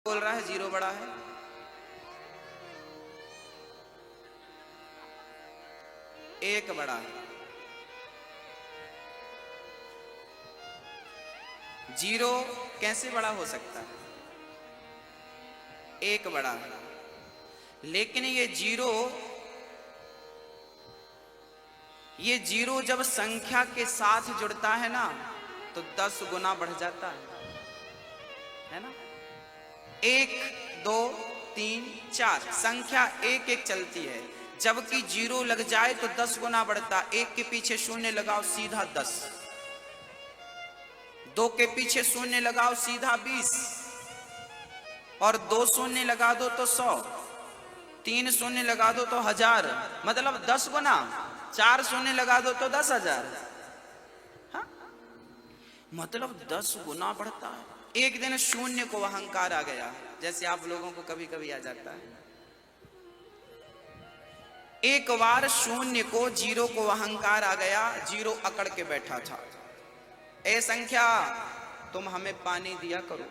बोल रहा है जीरो बड़ा है? एक बड़ा है। जीरो कैसे बड़ा हो सकता है? एक बड़ा है। लेकिन ये जीरो जब संख्या के साथ जुड़ता है ना तो 10 गुना बढ़ जाता है ना। 1 2 3 4 संख्या एक एक चलती है, जबकि जीरो लग जाए तो 10 गुना बढ़ता। एक के पीछे शून्य लगाओ सीधा 10, 2 के पीछे शून्य लगाओ सीधा 20, और 2 शून्य लगा दो तो 100, 3 शून्य लगा दो तो 1000, मतलब 10 गुना। 4 शून्य लगा दो तो 10,000, हाँ? मतलब 10 गुना बढ़ता है। एक दिन शून्य को अहंकार आ गया, जैसे आप लोगों को कभी कभी आ जाता है। एक बार शून्य को, जीरो को अहंकार आ गया। जीरो अकड़ के बैठा था, ए संख्या तुम हमें पानी दिया करो,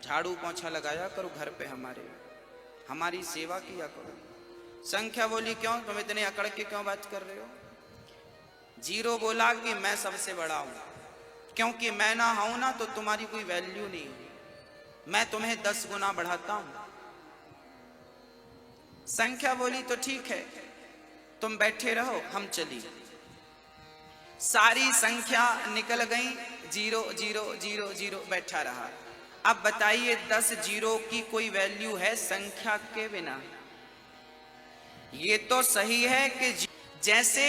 झाड़ू पोंछा लगाया करो घर पे, हमारी सेवा किया करो। संख्या बोली क्यों, तुम इतने अकड़ के क्यों बात कर रहे हो? जीरो बोला कि मैं सबसे बड़ा हूं, क्योंकि मैं ना हूं ना तो तुम्हारी कोई वैल्यू नहीं, मैं तुम्हें 10 गुना बढ़ाता हूं। संख्या बोली तो ठीक है, तुम बैठे रहो, हम चली। सारी संख्या निकल गई, जीरो जीरो जीरो जीरो बैठा रहा। अब बताइए 10 जीरो की कोई वैल्यू है संख्या के बिना? ये तो सही है कि जैसे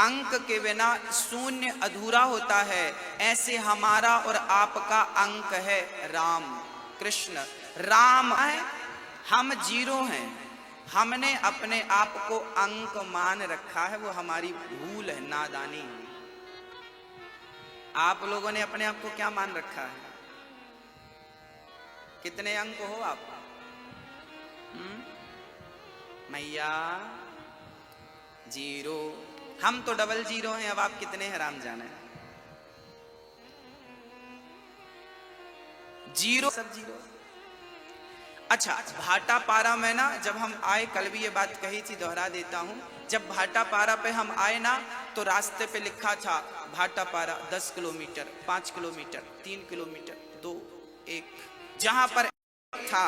अंक के बिना शून्य अधूरा होता है, ऐसे हमारा और आपका अंक है राम कृष्ण। राम है, हम जीरो हैं। हमने अपने आप को अंक मान रखा है, वो हमारी भूल है, नादानी। आप लोगों ने अपने आप को क्या मान रखा है? कितने अंक हो आप? मैया जीरो। हम तो डबल जीरो हैं, अब आप कितने हैं राम जाने। जीरो सब जीरो। अच्छा, भाटा पारा में ना जब हम आए, कल भी ये बात कही थी, दोहरा देता हूं। जब भाटा पारा पे हम आए ना तो रास्ते पे लिखा था भाटा पारा 10 किलोमीटर, 5 किलोमीटर, 3 किलोमीटर, 2, 1। जहां पर था,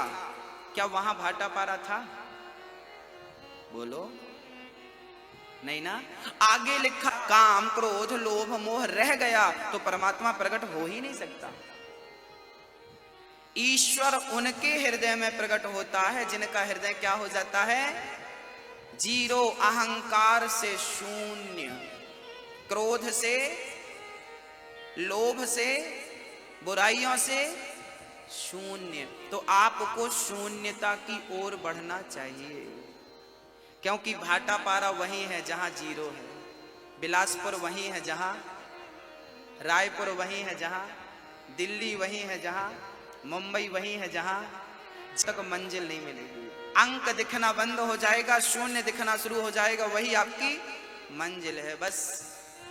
क्या वहां भाटा पारा था? बोलो नहीं ना। आगे लिखा काम क्रोध लोभ मोह रह गया तो परमात्मा प्रकट हो ही नहीं सकता। ईश्वर उनके हृदय में प्रकट होता है जिनका हृदय क्या हो जाता है? जीरो। अहंकार से शून्य, क्रोध से, लोभ से, बुराइयों से शून्य। तो आपको शून्यता की ओर बढ़ना चाहिए, क्योंकि भाटा पारा वही है जहां जीरो है, बिलासपुर वही है जहां, रायपुर वही है जहां, दिल्ली वही है जहां, मुंबई वही है जहां तक मंजिल नहीं मिलेगी। अंक दिखना बंद हो जाएगा, शून्य दिखना शुरू हो जाएगा, वही आपकी मंजिल है। बस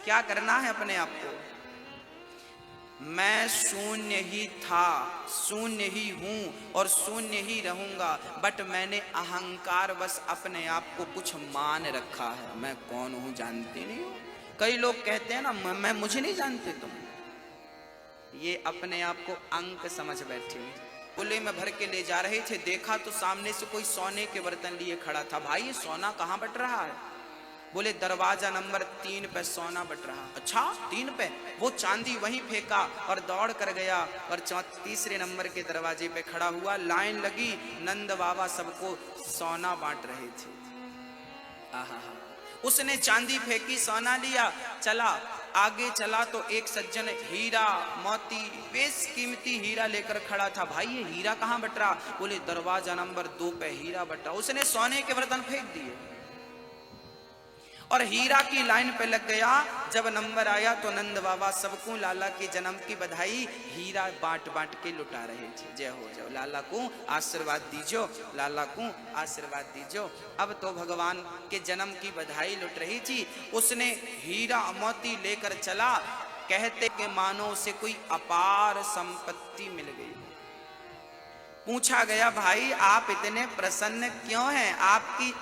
क्या करना है अपने आप को? मैं शून्य ही था, शून्य ही हूं और शून्य ही रहूंगा, बट मैंने अहंकार बस अपने आप को कुछ मान रखा है। मैं कौन हूं जानते नहीं हो। कई लोग कहते हैं ना, मैं मुझे नहीं जानते तुम। ये अपने आप को अंक समझ बैठे। खुले में भर के ले जा रहे थे, देखा तो सामने से कोई सोने के बर्तन लिए खड़ा था। भाई ये सोना कहाँ बट रहा है? बोले दरवाजा नंबर 3 पे सोना बट रहा। अच्छा 3 पे? वो चांदी वहीं फेंका और दौड़ कर गया और तीसरे नंबर के दरवाजे पे खड़ा हुआ। लाइन लगी, नंद बाबा सबको सोना बांट रहे थे। आहा, उसने चांदी फेंकी, सोना लिया, चला आगे चला तो एक सज्जन हीरा मोती बेशकीमती हीरा लेकर खड़ा था। भाई ये हीरा कहाँ बट रहा? बोले दरवाजा नंबर 2 पे हीरा बटा। उसने सोने के बर्तन फेंक दिए और हीरा की लाइन पे लग गया। जब नंबर आया तो नंद बाबा सबको लाला के जन्म की बधाई हीरा बांट बांट के लुटा रहे थे। जय हो जाओ, लाला को आशीर्वाद दीजो, लाला को आशीर्वाद दीजो। अब तो भगवान के जन्म की बधाई लुट रही थी। उसने हीरा मोती लेकर चला, कहते कि मानो उसे कोई अपार संपत्ति मिल गई। पूछा गया, भाई आप इतने प्रसन्न क्यों हैं, आपकी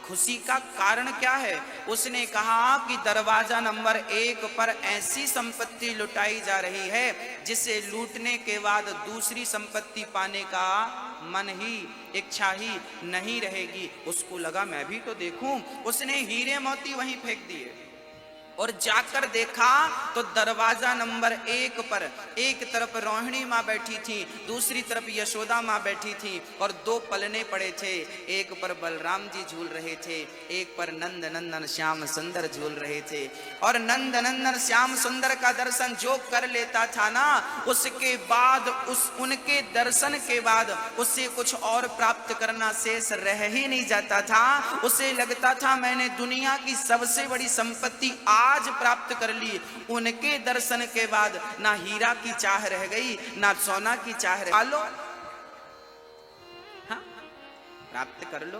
खुशी का कारण क्या है? उसने कहा कि दरवाजा नंबर 1 पर ऐसी संपत्ति लुटाई जा रही है जिसे लूटने के बाद दूसरी संपत्ति पाने का मन ही, इच्छा ही नहीं रहेगी। उसको लगा मैं भी तो देखूं। उसने हीरे मोती वहीं फेंक दिए और जाकर देखा तो दरवाजा नंबर 1 पर एक तरफ रोहिणी माँ बैठी थी, दूसरी तरफ यशोदा माँ बैठी थी और 2 पलने पड़े थे। एक पर बलराम जी झूल रहे थे, एक पर नंद नंदन श्याम सुंदर झूल रहे थे। और नंद नंदन श्याम सुंदर का दर्शन जो कर लेता था ना, उसके बाद उनके दर्शन के बाद उसे कुछ और प्राप्त करना शेष रह ही नहीं जाता था। उसे लगता था मैंने दुनिया की सबसे बड़ी संपत्ति आज प्राप्त कर ली। उनके दर्शन के बाद ना हीरा की चाह रह गई, ना सोना की चाह रह लो। हाँ, प्राप्त कर लो।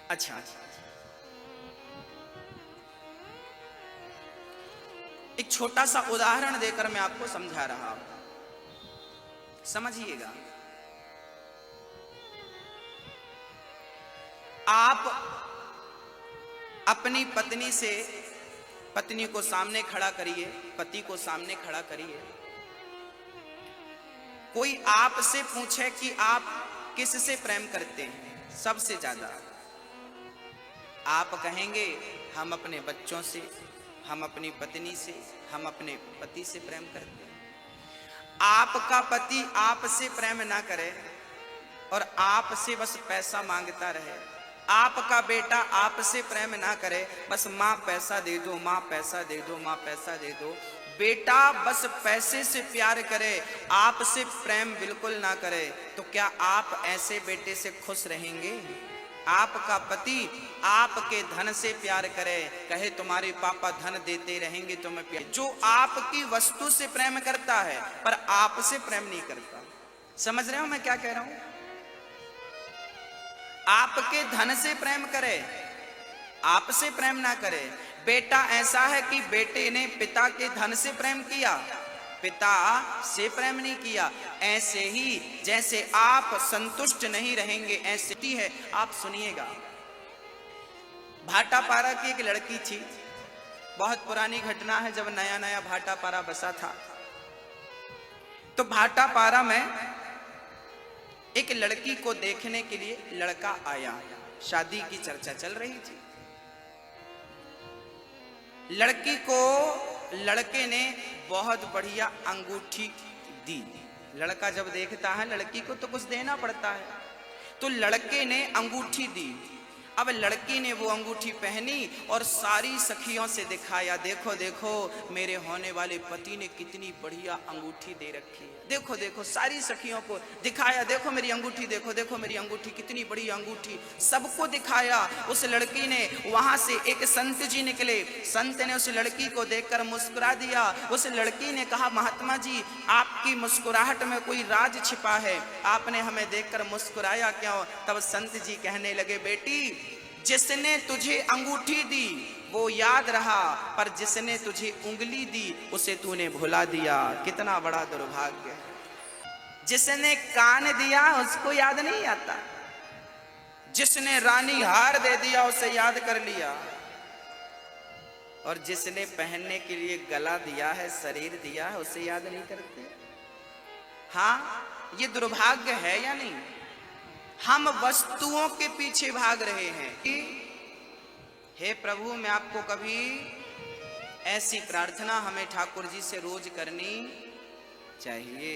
अच्छा, एक छोटा सा उदाहरण देकर मैं आपको समझा रहा हूं, समझिएगा। आप अपनी पत्नी से, पत्नी को सामने खड़ा करिए, पति को सामने खड़ा करिए। कोई आपसे पूछे कि आप किससे प्रेम करते हैं सबसे ज्यादा, आप कहेंगे हम अपने बच्चों से, हम अपनी पत्नी से, हम अपने पति से प्रेम करते हैं। आपका पति आपसे प्रेम ना करे और आपसे बस पैसा मांगता रहे, आपका बेटा आपसे प्रेम ना करे, बस माँ पैसा दे दो, माँ पैसा दे दो, माँ पैसा दे दो, बेटा बस पैसे से प्यार करे, आपसे प्रेम बिल्कुल ना करे, तो क्या आप ऐसे बेटे से खुश रहेंगे? आपका पति आपके धन से प्यार करे, कहे तुम्हारे पापा धन देते रहेंगे तो मैं प्यार, जो आपकी वस्तु से प्रेम करता है पर आपसे प्रेम नहीं करता। समझ रहे हो मैं क्या कह रहा हूं? आपके धन से प्रेम करे, आपसे प्रेम ना करे। बेटा ऐसा है कि बेटे ने पिता के धन से प्रेम किया, पिता से प्रेम नहीं किया। ऐसे ही जैसे आप संतुष्ट नहीं रहेंगे, ऐसे ही है। आप सुनिएगा, भाटापारा की एक लड़की थी, बहुत पुरानी घटना है, जब नया नया भाटापारा बसा था। तो भाटापारा में एक लड़की को देखने के लिए लड़का आया, शादी की चर्चा चल रही थी। लड़की को लड़के ने बहुत बढ़िया अंगूठी दी। लड़का जब देखता है लड़की को तो कुछ देना पड़ता है, तो लड़के ने अंगूठी दी। अब लड़की ने वो अंगूठी पहनी और सारी सखियों से दिखाया, देखो देखो मेरे होने वाले पति ने कितनी बढ़िया अंगूठी दे रखी है, देखो देखो, सारी सखियों को दिखाया, देखो मेरी अंगूठी, देखो देखो मेरी अंगूठी, कितनी बड़ी अंगूठी, सबको दिखाया। उस लड़की ने, वहां से एक संत जी निकले, संत ने उस लड़की को देखकर मुस्कुरा दिया। उस लड़की ने कहा, महात्मा जी आपकी मुस्कुराहट में कोई राज छिपा है, आपने हमें देखकर मुस्कुराया क्यों? तब संत जी कहने लगे, बेटी जिसने तुझे अंगूठी दी वो याद रहा, पर जिसने तुझे उंगली दी उसे तूने भुला दिया। कितना बड़ा दुर्भाग्य है। जिसने कान दिया उसको याद नहीं आता, जिसने रानी हार दे दिया उसे याद कर लिया, और जिसने पहनने के लिए गला दिया है, शरीर दिया है, उसे याद नहीं करते। हाँ, ये दुर्भाग्य है या नहीं? हम वस्तुओं के पीछे भाग रहे हैं कि हे प्रभु, मैं आपको कभी ऐसी प्रार्थना हमें ठाकुर जी से रोज करनी चाहिए।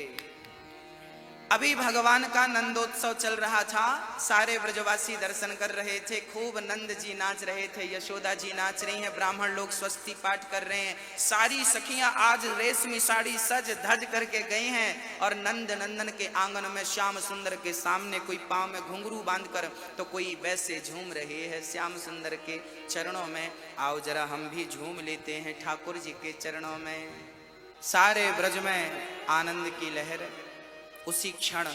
अभी भगवान का नंदोत्सव चल रहा था, सारे ब्रजवासी दर्शन कर रहे थे, खूब नंद जी नाच रहे थे, यशोदा जी नाच रही हैं, ब्राह्मण लोग स्वस्ति पाठ कर रहे हैं, सारी सखियां आज रेशमी साड़ी सज धज करके गई हैं। और नंद नंदन के आंगन में श्याम सुंदर के सामने कोई पांव में घुंघरू बांधकर तो कोई वैसे झूम रहे हैं श्याम सुंदर के चरणों में। आओ जरा हम भी झूम लेते हैं ठाकुर जी के चरणों में। सारे ब्रज में आनंद की लहर। उसी क्षण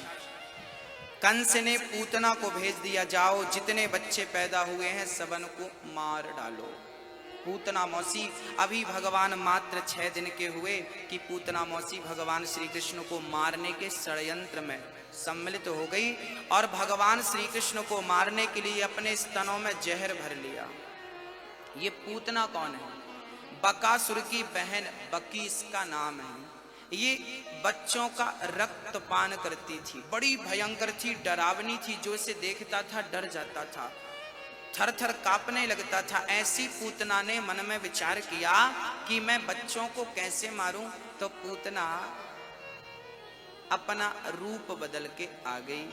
कंस ने पूतना को भेज दिया, जाओ जितने बच्चे पैदा हुए हैं सबन को मार डालो। पूतना मौसी अभी भगवान मात्र 6 दिन के हुए कि पूतना मौसी भगवान श्री कृष्ण को मारने के षड्यंत्र में सम्मिलित हो गई और भगवान श्री कृष्ण को मारने के लिए अपने स्तनों में जहर भर लिया। ये पूतना कौन है? बकासुर की बहन बकी इसका नाम है। ये बच्चों का रक्तपान करती थी, बड़ी भयंकर थी, डरावनी थी, जो इसे देखता था डर जाता था, थर थर कांपने लगता था। ऐसी पूतना ने मन में विचार किया कि मैं बच्चों को कैसे मारूं। तो पूतना अपना रूप बदल के आ गई।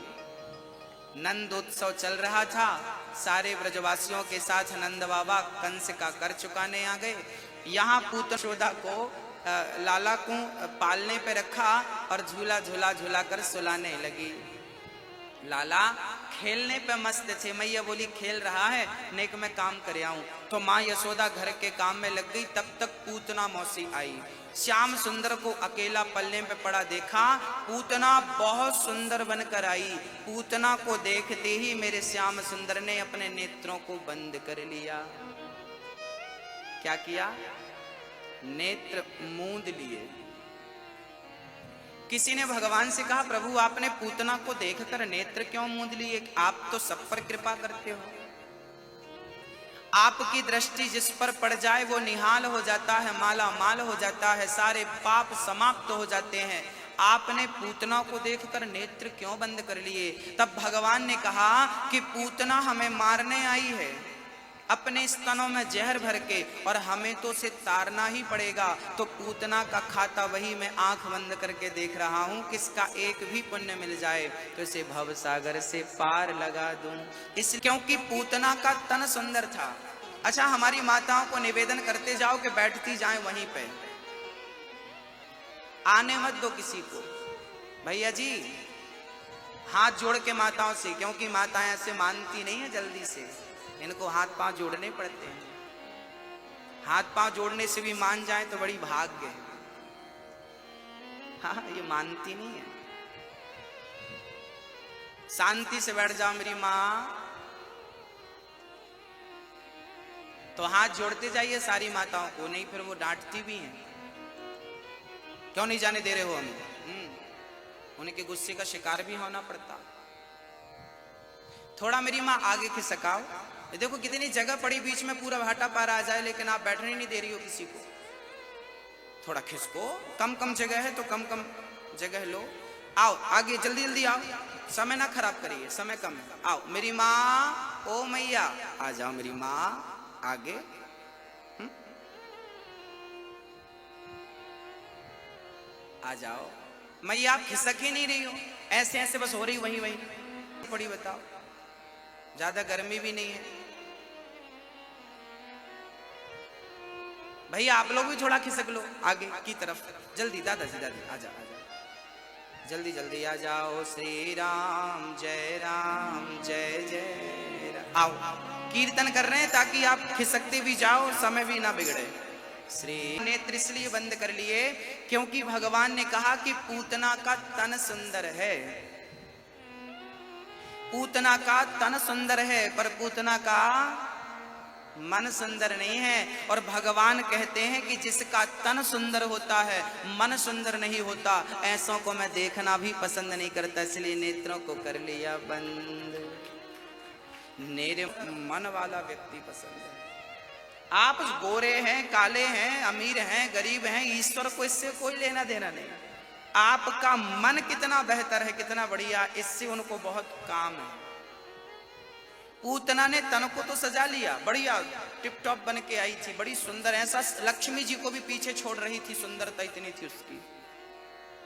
नंदोत्सव चल रहा था, सारे ब्रजवासियों के साथ नंद बाबा कंस का कर चुकाने आ गए। यहाँ पूतना यशोदा को लाला को पालने पे रखा और झूला झूला झूला कर सुलाने लगी। लाला खेलने पे मस्त थे। मैया बोली खेल रहा है, नेक में काम कर आऊं। तो माँ यशोदा घर के काम में लग गई। तब तक पूतना मौसी आई। श्याम सुंदर को अकेला पल्ले पे पड़ा देखा। पूतना बहुत सुंदर बनकर आई। पूतना को देखते ही मेरे श्याम सुंदर ने अपने नेत्रों को बंद कर लिया। क्या किया? नेत्र मूंद लिए। किसी ने भगवान से कहा, प्रभु आपने पूतना को देखकर नेत्र क्यों मूंद लिए? आप तो सब पर कृपा करते हो, आपकी दृष्टि जिस पर पड़ जाए वो निहाल हो जाता है, माला माल हो जाता है, सारे पाप समाप्त हो जाते हैं। आपने पूतना को देखकर नेत्र क्यों बंद कर लिए? तब भगवान ने कहा कि पूतना हमें मारने आई है अपने स्तनों में जहर भर के, और हमें तो उसे तारना ही पड़ेगा। तो पूतना का खाता वही मैं आंख बंद करके देख रहा हूं, किसका एक भी पुण्य मिल जाए तो इसे भव सागर से पार लगा दूं। इस क्योंकि पूतना का तन सुंदर था। अच्छा, हमारी माताओं को निवेदन करते जाओ कि बैठती जाएं वहीं पे, आने मत दो किसी को। भैया जी हाथ जोड़ के माताओं से, क्योंकि माताएं ऐसे मानती नहीं है जल्दी से, इनको हाथ पांव जोड़ने पड़ते हैं। हाथ पांव जोड़ने से भी मान जाए तो बड़ी भाग्य है। हाँ, ये मानती नहीं है। शांति से बैठ जाओ मेरी माँ, तो हाथ जोड़ते जाइए सारी माताओं को, नहीं फिर वो डांटती भी हैं। क्यों नहीं जाने दे रहे हो हमें? उनके गुस्से का शिकार भी होना पड़ता। थोड़ा मेरी माँ आगे खिसकाओ। देखो कितनी जगह पड़ी बीच में, पूरा भाटा पार आ जाए, लेकिन आप बैठने नहीं दे रही हो किसी को। थोड़ा खिसको, कम कम जगह है तो कम कम जगह लो। आओ आगे, जल्दी जल्दी आओ, समय ना खराब करिए, समय कम है। आओ मेरी माँ, ओ मैया आ जाओ मेरी माँ आगे। आ जाओ मैया, आप खिसक ही नहीं रही हो, ऐसे ऐसे बस हो रही वहीं वहीं पड़ी। बताओ, ज्यादा गर्मी भी नहीं है। भैया आप लोग भी थोड़ा खिसक लो आगे की तरफ, जल्दी। दादाजी दादी आ जाओ, जल्दी जल्दी आ जाओ। श्री राम जय जय राम। आओ, कीर्तन कर रहे हैं ताकि आप खिसकते भी जाओ, समय भी ना बिगड़े। श्री नेत्र इसलिए बंद कर लिए क्योंकि भगवान ने कहा कि पूतना का तन सुंदर है। पूतना का तन सुंदर है पर पूतना का मन सुंदर नहीं है। और भगवान कहते हैं कि जिसका तन सुंदर होता है मन सुंदर नहीं होता, ऐसों को मैं देखना भी पसंद नहीं करता, इसलिए नेत्रों को कर लिया बंद। मेरे मन वाला व्यक्ति पसंद है। आप गोरे हैं, काले हैं, अमीर हैं, गरीब हैं, ईश्वर को इससे कोई लेना देना नहीं। आपका मन कितना बेहतर है, कितना बढ़िया, इससे उनको बहुत काम है। पूतना ने तन को तो सजा लिया, बढ़िया टिप टॉप बन के आई थी, बड़ी सुंदर, ऐसा लक्ष्मी जी को भी पीछे छोड़ रही थी, सुंदरता इतनी थी उसकी।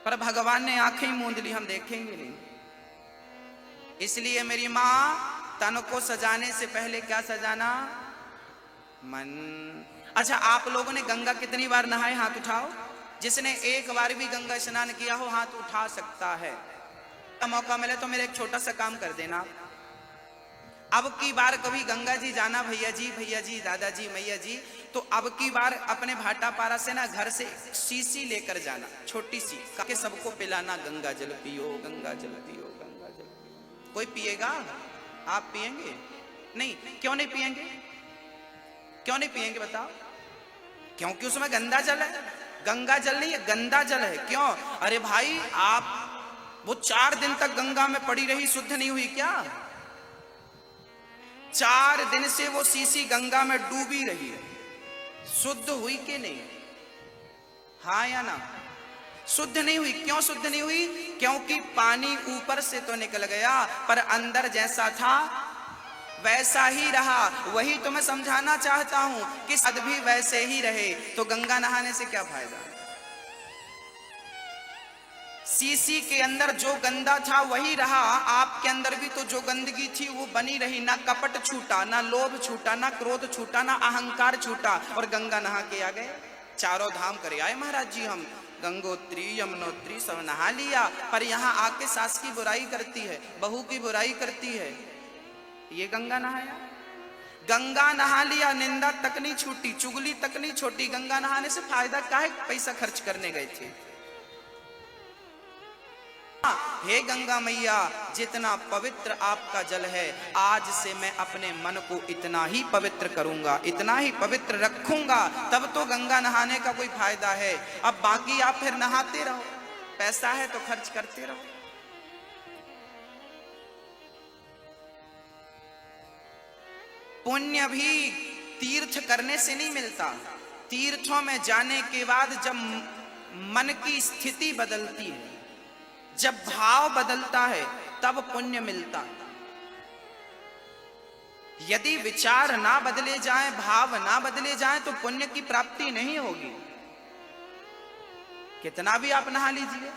पर भगवान ने आंखें ही मूंद ली, हम देखेंगे नहीं। इसलिए मेरी माँ, तन को सजाने से पहले क्या सजाना? मन। अच्छा, आप लोगों ने गंगा कितनी बार नहाए? हाथ उठाओ। जिसने एक बार भी गंगा स्नान किया हो हाथ उठा सकता है। मौका मिले तो मेरे एक छोटा सा काम कर देना। अब की बार कभी गंगा जी जाना भैया जी, दादाजी, मैया जी, तो अब की बार अपने भाटापारा से ना घर से शीशी लेकर जाना, छोटी सी, ताकि सबको पिलाना, गंगा जल पियो, गंगा जल पियो, गंगा जल पियो। कोई पिएगा? आप पिएंगे? नहीं। क्यों नहीं पिएंगे? क्यों नहीं पिएंगे बताओ? क्योंकि उसमें गंदा जल है। गंगा जल नहीं है, गंदा जल है। क्यों? अरे भाई, आप वो 4 दिन तक गंगा में पड़ी रही, शुद्ध नहीं हुई क्या? 4 दिन से वो सीसी गंगा में डूबी रही है, शुद्ध हुई कि नहीं? हाँ या ना? शुद्ध नहीं हुई। क्यों शुद्ध नहीं हुई? क्योंकि पानी ऊपर से तो निकल गया, पर अंदर जैसा था वैसा ही रहा। वही तो मैं समझाना चाहता हूं कि सद भी वैसे ही रहे, तो गंगा नहाने से क्या फायदा? सीसी के अंदर जो गंदा था वही रहा, आपके अंदर भी तो जो गंदगी थी वो बनी रही। ना कपट छूटा, ना लोभ छूटा, ना क्रोध छूटा, ना अहंकार छूटा, और गंगा नहा के आ गए। 4 धाम करे आए महाराज जी, हम गंगोत्री यमुनोत्री सब नहा लिया, पर यहाँ आके सास की बुराई करती है, बहू की बुराई करती है। ये गंगा नहाया? गंगा नहा लिया, निंदा तक नहीं छूटी, चुगली तक नहीं छोटी। गंगा नहाने से फायदा क्या है? पैसा खर्च करने गए थे। हे गंगा मैया, जितना पवित्र आपका जल है, आज से मैं अपने मन को इतना ही पवित्र करूंगा, इतना ही पवित्र रखूंगा, तब तो गंगा नहाने का कोई फायदा है। अब बाकी आप फिर नहाते रहो, पैसा है तो खर्च करते रहो। पुण्य भी तीर्थ करने से नहीं मिलता। तीर्थों में जाने के बाद जब मन की स्थिति बदलती है, जब भाव बदलता है, तब पुण्य मिलता है। यदि विचार ना बदले जाएं, भाव ना बदले जाएं, तो पुण्य की प्राप्ति नहीं होगी। कितना भी आप नहा लीजिए,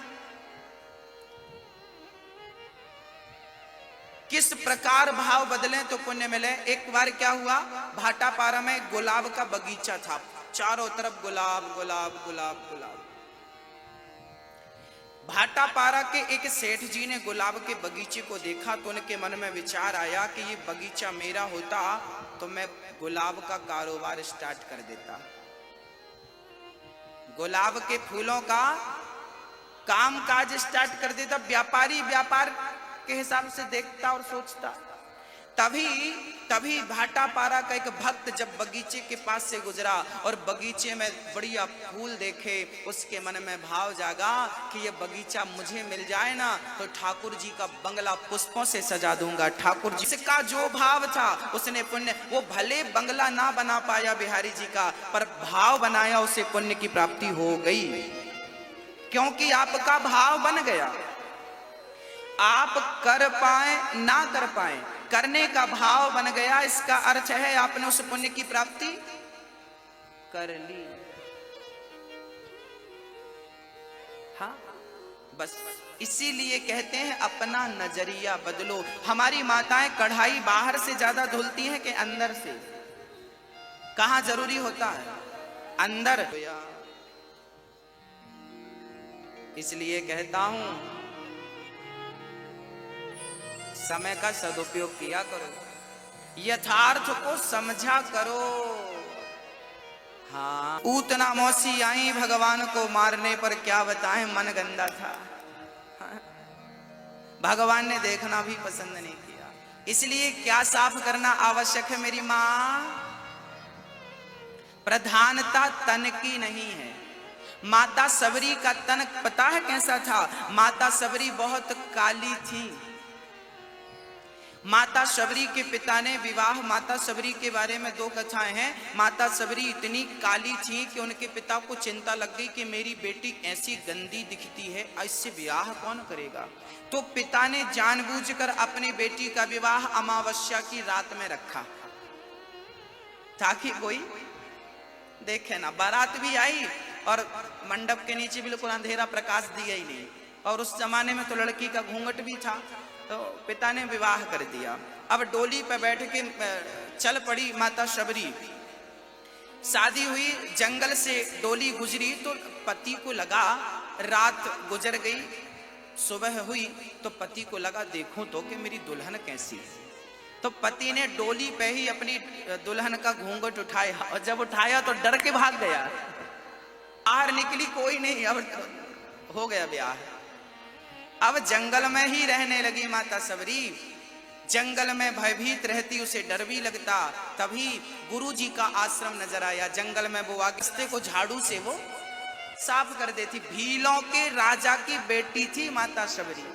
किस प्रकार भाव बदलें तो पुण्य मिले। एक बार क्या हुआ, भाटापारा में गुलाब का बगीचा था, चारों तरफ गुलाब गुलाब गुलाब गुलाब। भाटापारा के एक सेठ जी ने गुलाब के बगीचे को देखा, तो उनके मन में विचार आया कि ये बगीचा मेरा होता तो मैं गुलाब का कारोबार स्टार्ट कर देता, गुलाब के फूलों का काम काज स्टार्ट कर देता। व्यापारी व्यापार के हिसाब से देखता और सोचता। तभी भाटापारा का एक भक्त जब बगीचे के पास से गुजरा और बगीचे में बढ़िया फूल देखे, उसके मन में भाव जागा कि ये बगीचा मुझे मिल जाए ना तो ठाकुर जी का बंगला पुष्पों से सजा दूंगा। ठाकुर जी का जो भाव था, उसने पुण्य, वो भले बंगला ना बना पाया बिहारी जी का, पर भाव बनाया, उसे पुण्य की प्राप्ति हो गई, क्योंकि आपका भाव बन गया। आप कर पाए ना कर पाए, करने का भाव बन गया, इसका अर्थ है आपने उस पुण्य की प्राप्ति कर ली। हाँ, बस इसीलिए कहते हैं अपना नजरिया बदलो। हमारी माताएं कढ़ाई बाहर से ज्यादा धुलती हैं कि अंदर से? कहां जरूरी होता है? अंदर। इसलिए कहता हूं, समय का सदुपयोग किया करो, यथार्थ को समझा करो। हाँ, पूतना मौसी आई भगवान को मारने पर, क्या बताएं मन गंदा था। हाँ? भगवान ने देखना भी पसंद नहीं किया। इसलिए क्या साफ करना आवश्यक है मेरी मां? प्रधानता तन की नहीं है। माता सबरी का तन पता है कैसा था? माता सबरी बहुत काली थी। माता सबरी के पिता ने विवाह, माता सबरी के बारे में 2 कथाएं हैं। माता सबरी इतनी काली थी कि उनके पिता को चिंता लग गई कि मेरी बेटी ऐसी गंदी दिखती है, इससे विवाह कौन करेगा। तो पिता ने जानबूझकर अपनी बेटी का विवाह अमावस्या की रात में रखा, ताकि कोई देखे ना। बारात भी आई और मंडप के नीचे बिल्कुल अंधेरा, प्रकाश दिया ही नहीं। और उस जमाने में तो लड़की का घूंघट भी था, तो पिता ने विवाह कर दिया। अब डोली पर बैठ के चल पड़ी माता सबरी। शादी हुई, जंगल से डोली गुजरी तो पति को लगा, रात गुजर गई, सुबह हुई तो पति को लगा देखूं तो कि मेरी दुल्हन कैसी है। तो पति ने डोली पे ही अपनी दुल्हन का घूंघट उठाया, और जब उठाया तो डर के भाग गया। बाहर निकली, कोई नहीं, अब हो गया ब्याह। अब जंगल में ही रहने लगी माता सबरी। जंगल में भयभीत रहती, उसे डर भी लगता। तभी गुरुजी का आश्रम नजर आया। जंगल में वो रास्ते को झाड़ू से वो साफ कर देती। भीलों के राजा की बेटी थी माता शबरी।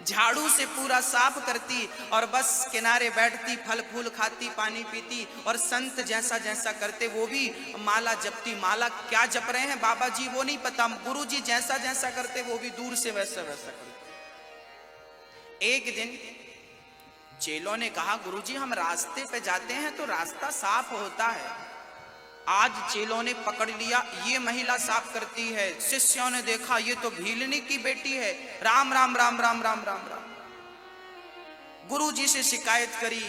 झाड़ू से पूरा साफ करती और बस किनारे बैठती, फल फूल खाती, पानी पीती और संत जैसा जैसा करते वो भी माला जपती। माला क्या जप रहे हैं बाबा जी वो नहीं पता, गुरुजी जैसा जैसा करते वो भी दूर से वैसा वैसा करते। एक दिन चेलों ने कहा, गुरुजी हम रास्ते पे जाते हैं तो रास्ता साफ होता है। आज चेलों ने पकड़ लिया, ये महिला साफ करती है। शिष्यों ने देखा, ये तो भीलनी की बेटी है। राम राम राम राम राम राम राम। गुरुजी से शिकायत करी।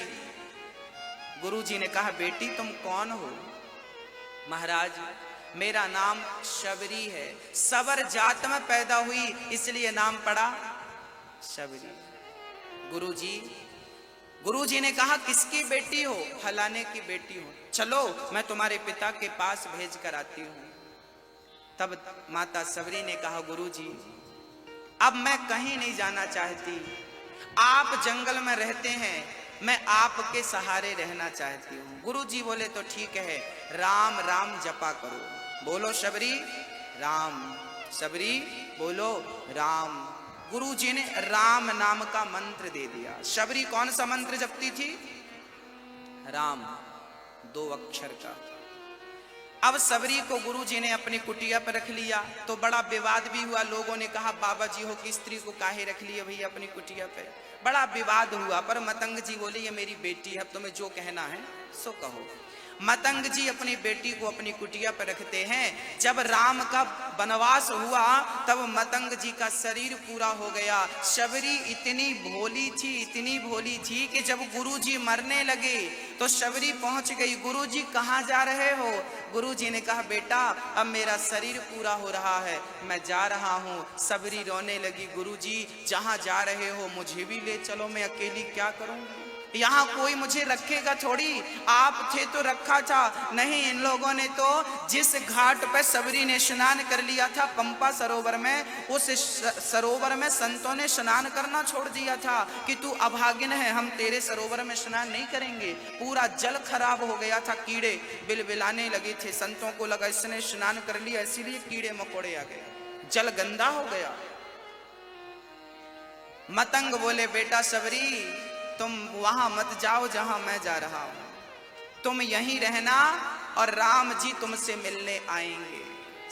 गुरुजी ने कहा, बेटी तुम कौन हो? महाराज मेरा नाम शबरी है, सबर जात में पैदा हुई इसलिए नाम पड़ा शबरी। गुरुजी ने कहा, किसकी बेटी हो? फलाने की बेटी हो। चलो मैं तुम्हारे पिता के पास भेज कर आती हूं। तब माता शबरी ने कहा, गुरुजी अब मैं कहीं नहीं जाना चाहती, आप जंगल में रहते हैं, मैं आपके सहारे रहना चाहती हूं। गुरुजी बोले तो ठीक है, राम राम जपा करो। बोलो शबरी राम, शबरी बोलो राम। गुरुजी ने राम नाम का मंत्र दे दिया। शबरी कौन सा मंत्र जपती थी? राम, 2 अक्षर का। अब शबरी को गुरुजी ने अपनी कुटिया पर रख लिया तो बड़ा विवाद भी हुआ। लोगों ने कहा, बाबा जी हो कि स्त्री को काहे रख लिया भैया अपनी कुटिया पे? बड़ा विवाद हुआ। पर मतंग जी बोले, ये मेरी बेटी है, अब तुम्हें जो कहना है सो कहो। मतंग जी अपनी बेटी को अपनी कुटिया पर रखते हैं। जब राम का वनवास हुआ तब मतंग जी का शरीर पूरा हो गया। शबरी इतनी भोली थी कि जब गुरुजी मरने लगे तो शबरी पहुंच गई। गुरुजी कहाँ जा रहे हो? गुरुजी ने कहा, बेटा अब मेरा शरीर पूरा हो रहा है, मैं जा रहा हूँ। शबरी रोने लगी, गुरुजी जहाँ जा रहे हो मुझे भी ले चलो, मैं अकेली क्या करूँगी? यहाँ कोई मुझे रखेगा थोड़ी, आप थे तो रखा था। नहीं, इन लोगों ने तो जिस घाट पर शबरी ने स्नान कर लिया था पंपा सरोवर में, उस सरोवर में संतों ने स्नान करना छोड़ दिया था कि तू अभागिन है, हम तेरे सरोवर में स्नान नहीं करेंगे। पूरा जल खराब हो गया था, कीड़े बिलबिलाने लगे थे। संतों को लगा इसने स्नान कर लिया इसीलिए कीड़े मकोड़े आ गए, जल गंदा हो गया। मतंग बोले, बेटा शबरी तुम वहां मत जाओ जहां मैं जा रहा हूं, तुम यहीं रहना और राम जी तुमसे मिलने आएंगे।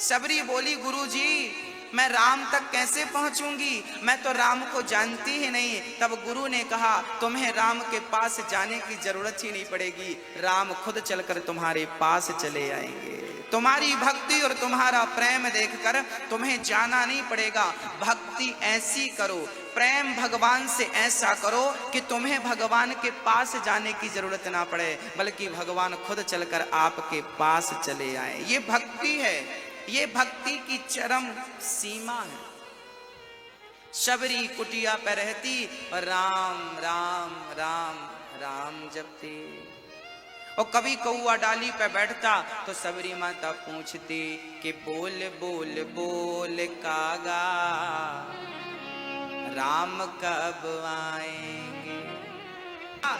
शबरी बोली, गुरुजी मैं राम तक कैसे पहुंचूंगी, मैं तो राम को जानती ही नहीं। तब गुरु ने कहा, तुम्हें राम के पास जाने की जरूरत ही नहीं पड़ेगी, राम खुद चलकर तुम्हारे पास चले आएंगे। तुम्हारी भक्ति और तुम्हारा प्रेम देखकर तुम्हें जाना नहीं पड़ेगा। भक्ति ऐसी करो, प्रेम भगवान से ऐसा करो कि तुम्हें भगवान के पास जाने की जरूरत ना पड़े, बल्कि भगवान खुद चलकर आपके पास चले आए। ये भक्ति है, ये भक्ति की चरम सीमा है। शबरी कुटिया पर रहती और राम राम राम राम जपती। और कभी कौआ डाली पे बैठता तो शबरी माता पूछती कि बोल बोल बोल कागा राम कब आएंगे।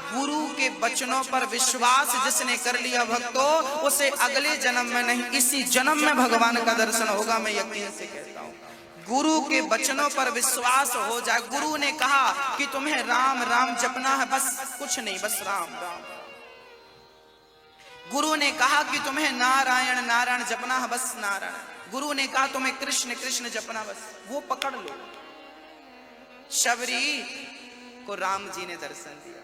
गुरु के वचनों पर विश्वास जिसने कर लिया भक्तों, उसे अगले जन्म में नहीं इसी जन्म में भगवान का दर्शन होगा। मैं यकीन से कहता हूँ, गुरु के वचनों पर विश्वास हो जाए। गुरु ने कहा कि तुम्हें राम राम जपना है, बस कुछ नहीं, बस राम राम। गुरु ने कहा कि तुम्हें नारायण नारायण जपना है, बस नारायण। गुरु ने कहा तुम्हें कृष्ण कृष्ण जपना, बस वो पकड़ लो। शबरी को राम जी ने दर्शन दिया।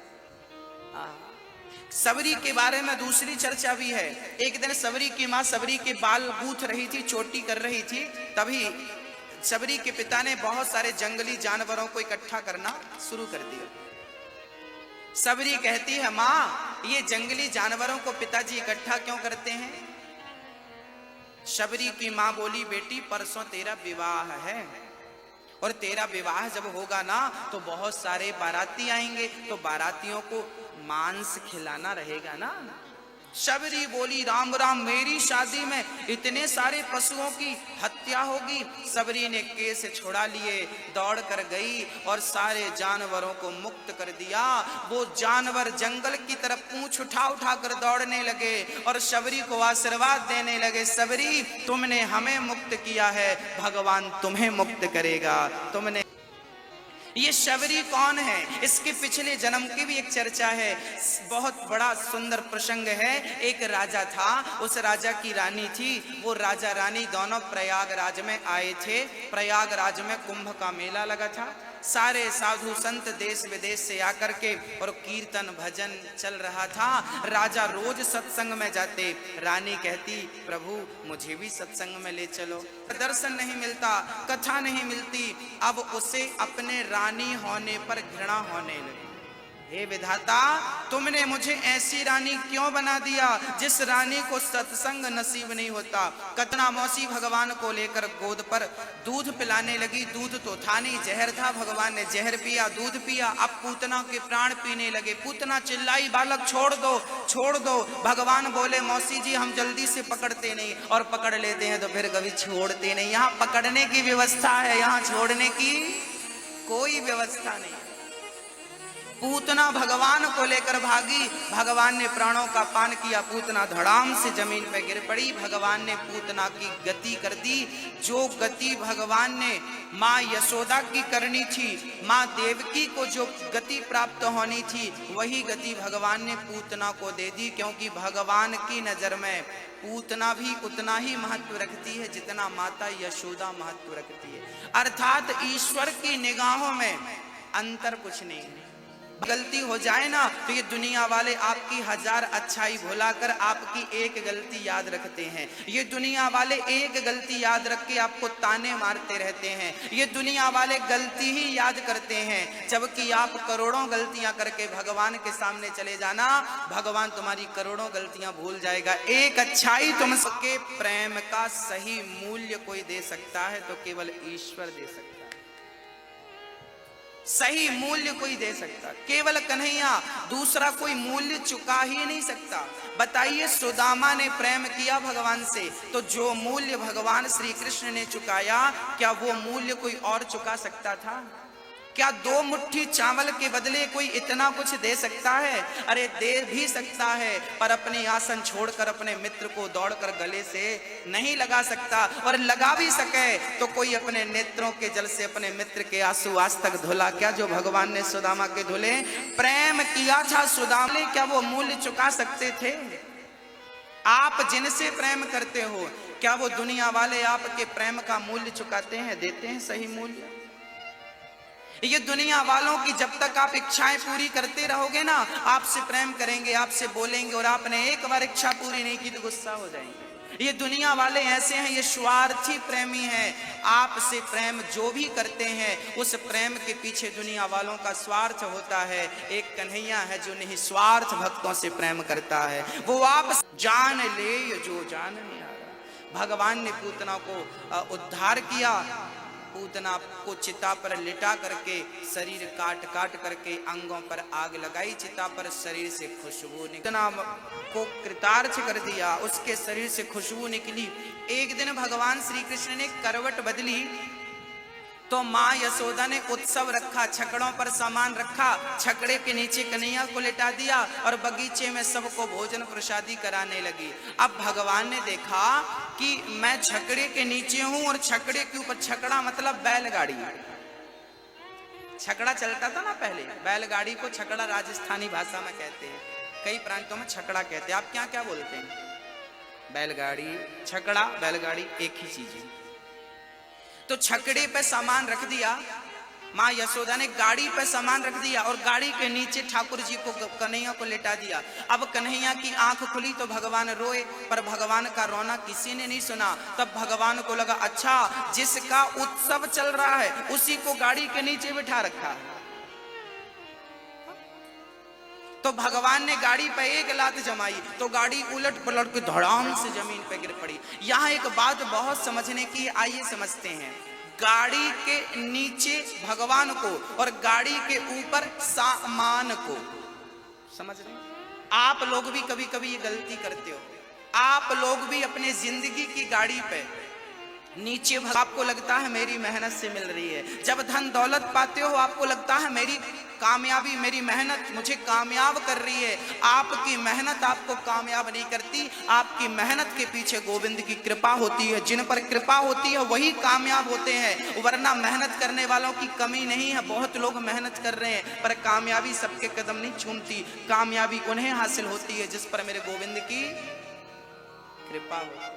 शबरी के बारे में दूसरी चर्चा भी है। एक दिन शबरी की मां शबरी के बाल गूंथ रही थी, चोटी कर रही थी। तभी शबरी के पिता ने बहुत सारे जंगली जानवरों को इकट्ठा करना शुरू कर दिया। शबरी कहती है, मां ये जंगली जानवरों को पिताजी इकट्ठा क्यों करते हैं? शबरी की मां बोली, बेटी परसों तेरा विवाह है और तेरा विवाह जब होगा ना तो बहुत सारे बाराती आएंगे, तो बारातियों को मांस खिलाना रहेगा ना। शबरी बोली राम राम, मेरी शादी में इतने सारे पशुओं की हत्या होगी। सबरी ने केस छुड़ा लिए, दौड़ कर गई और सारे जानवरों को मुक्त कर दिया। वो जानवर जंगल की तरफ पूंछ उठा उठा कर दौड़ने लगे और शबरी को आशीर्वाद देने लगे, सबरी तुमने हमें मुक्त किया है, भगवान तुम्हें मुक्त करेगा। तुमने ये शबरी कौन है, इसके पिछले जन्म की भी एक चर्चा है। बहुत बड़ा सुंदर प्रसंग है। एक राजा था, उस राजा की रानी थी। वो राजा रानी दोनों प्रयागराज में आए थे। प्रयागराज में कुंभ का मेला लगा था। सारे साधु संत देश विदेश से आकर के और कीर्तन भजन चल रहा था। राजा रोज सत्संग में जाते। रानी कहती प्रभु मुझे भी सत्संग में ले चलो। दर्शन नहीं मिलता, कथा नहीं मिलती। अब उसे अपने रानी होने पर घृणा होने लगी। हे विधाता, तुमने मुझे ऐसी रानी क्यों बना दिया जिस रानी को सत्संग नसीब नहीं होता। कतना मौसी भगवान को लेकर गोद पर दूध पिलाने लगी। दूध तो था नहीं, जहर था। भगवान ने जहर पिया, दूध पिया। अब पूतना के प्राण पीने लगे। पूतना चिल्लाई बालक छोड़ दो, छोड़ दो। भगवान बोले मौसी जी हम जल्दी से पकड़ते नहीं, और पकड़ लेते हैं तो फिर कभी छोड़ते नहीं। यहाँ पकड़ने की व्यवस्था है, यहाँ छोड़ने की कोई व्यवस्था नहीं। पूतना भगवान को लेकर भागी। भगवान ने प्राणों का पान किया। पूतना धड़ाम से जमीन पर गिर पड़ी। भगवान ने पूतना की गति कर दी। जो गति भगवान ने माँ यशोदा की करनी थी, माँ देवकी को जो गति प्राप्त होनी थी, वही गति भगवान ने पूतना को दे दी। क्योंकि भगवान की नजर में पूतना भी उतना ही महत्व रखती है जितना माता यशोदा महत्व रखती है। अर्थात ईश्वर की निगाहों में अंतर कुछ नहीं है। गलती हो जाए ना तो ये दुनिया वाले आपकी 1000 अच्छाई भुलाकर आपकी एक गलती याद रखते हैं। ये दुनिया वाले एक गलती याद रख के आपको ताने मारते रहते हैं। ये दुनिया वाले गलती ही याद करते हैं, जबकि आप करोड़ों गलतियां करके भगवान के सामने चले जाना, भगवान तुम्हारी करोड़ों गलतियां भूल जाएगा। एक अच्छाई तुमके प्रेम का सही मूल्य कोई दे सकता है तो केवल ईश्वर दे सकता है। सही मूल्य कोई दे सकता, केवल कन्हैया, दूसरा कोई मूल्य चुका ही नहीं सकता। बताइए सुदामा ने प्रेम किया भगवान से, तो जो मूल्य भगवान श्री कृष्ण ने चुकाया, क्या वो मूल्य कोई और चुका सकता था? क्या 2 मुट्ठी चावल के बदले कोई इतना कुछ दे सकता है? अरे दे भी सकता है, पर अपनी आसन छोड़कर अपने मित्र को दौड़कर गले से नहीं लगा सकता। और लगा भी सके तो कोई अपने नेत्रों के जल से अपने मित्र के आंसू आज तक धुला क्या जो भगवान ने सुदामा के धुले? प्रेम किया था सुदामा ने, क्या वो मूल्य चुका सकते थे? आप जिनसे प्रेम करते हो, क्या वो दुनिया वाले आपके प्रेम का मूल्य चुकाते हैं, देते हैं सही मूल्य? ये दुनिया वालों की जब तक आप इच्छाएं पूरी करते रहोगे ना, आपसे प्रेम करेंगे, आपसे बोलेंगे, और आपने एक बार इच्छा पूरी नहीं की तो गुस्सा हो जाएंगे। ये दुनिया वाले ऐसे हैं, ये स्वार्थी प्रेमी हैं। आपसे प्रेम जो भी करते हैं, उस प्रेम के पीछे दुनिया वालों का स्वार्थ होता है। एक कन्हैया है जो निस्वार्थ भक्तों से प्रेम करता है, वो आप जान ले जो जान नहीं आ रहा। भगवान ने पूतना को उद्धार किया। पूतना को चिता पर लिटा करके शरीर काट काट करके अंगों पर आग लगाई। चिता पर शरीर से खुशबू निकली, पूतना को कृतार्थ कर दिया, उसके शरीर से खुशबू निकली। एक दिन भगवान श्री कृष्ण ने करवट बदली तो माँ यशोदा ने उत्सव रखा, छकड़ों पर सामान रखा, छकड़े के नीचे कन्हैया को लिटा दिया और बगीचे में सबको भोजन प्रसादी कराने लगी। अब भगवान ने देखा कि मैं छकड़े के नीचे हूं और छकड़े के ऊपर, छकड़ा मतलब बैलगाड़ी, छकड़ा चलता था ना पहले, बैलगाड़ी को छकड़ा राजस्थानी भाषा में कहते हैं, कई प्रांतों में छकड़ा कहते हैं। आप क्या क्या बोलते हैं? बैलगाड़ी, छकड़ा, बैलगाड़ी एक ही चीज है। तो छकड़े पे सामान रख दिया, माँ यशोदा ने गाड़ी पे सामान रख दिया और गाड़ी के नीचे ठाकुर जी को, कन्हैया को लेटा दिया। अब कन्हैया की आंख खुली तो भगवान रोए, पर भगवान का रोना किसी ने नहीं सुना। तब भगवान को लगा अच्छा, जिसका उत्सव चल रहा है उसी को गाड़ी के नीचे बिठा रखा है। तो भगवान ने गाड़ी पे एक लात जमाई तो गाड़ी उलट पलट के धड़ाम से जमीन पे गिर पड़ी। यहाँ एक बात बहुत समझने की, आइए समझते हैं। गाड़ी के नीचे भगवान को और गाड़ी के ऊपर सामान को, समझ रहे? आप लोग भी कभी कभी ये गलती करते हो। आप लोग भी अपने जिंदगी की गाड़ी पे नीचे आपको लगता है मेरी मेहनत से मिल रही है। जब धन दौलत पाते हो आपको लगता है मेरी कामयाबी, मेरी मेहनत मुझे कामयाब कर रही है। आपकी मेहनत आपको कामयाब नहीं करती, आपकी मेहनत के पीछे गोविंद की कृपा होती है। जिन पर कृपा होती है वही कामयाब होते हैं, वरना मेहनत करने वालों की कमी नहीं है। बहुत लोग मेहनत कर रहे हैं पर कामयाबी सबके कदम नहीं चूमती। कामयाबी उन्हें हासिल होती है जिस पर मेरे गोविंद की कृपा हो।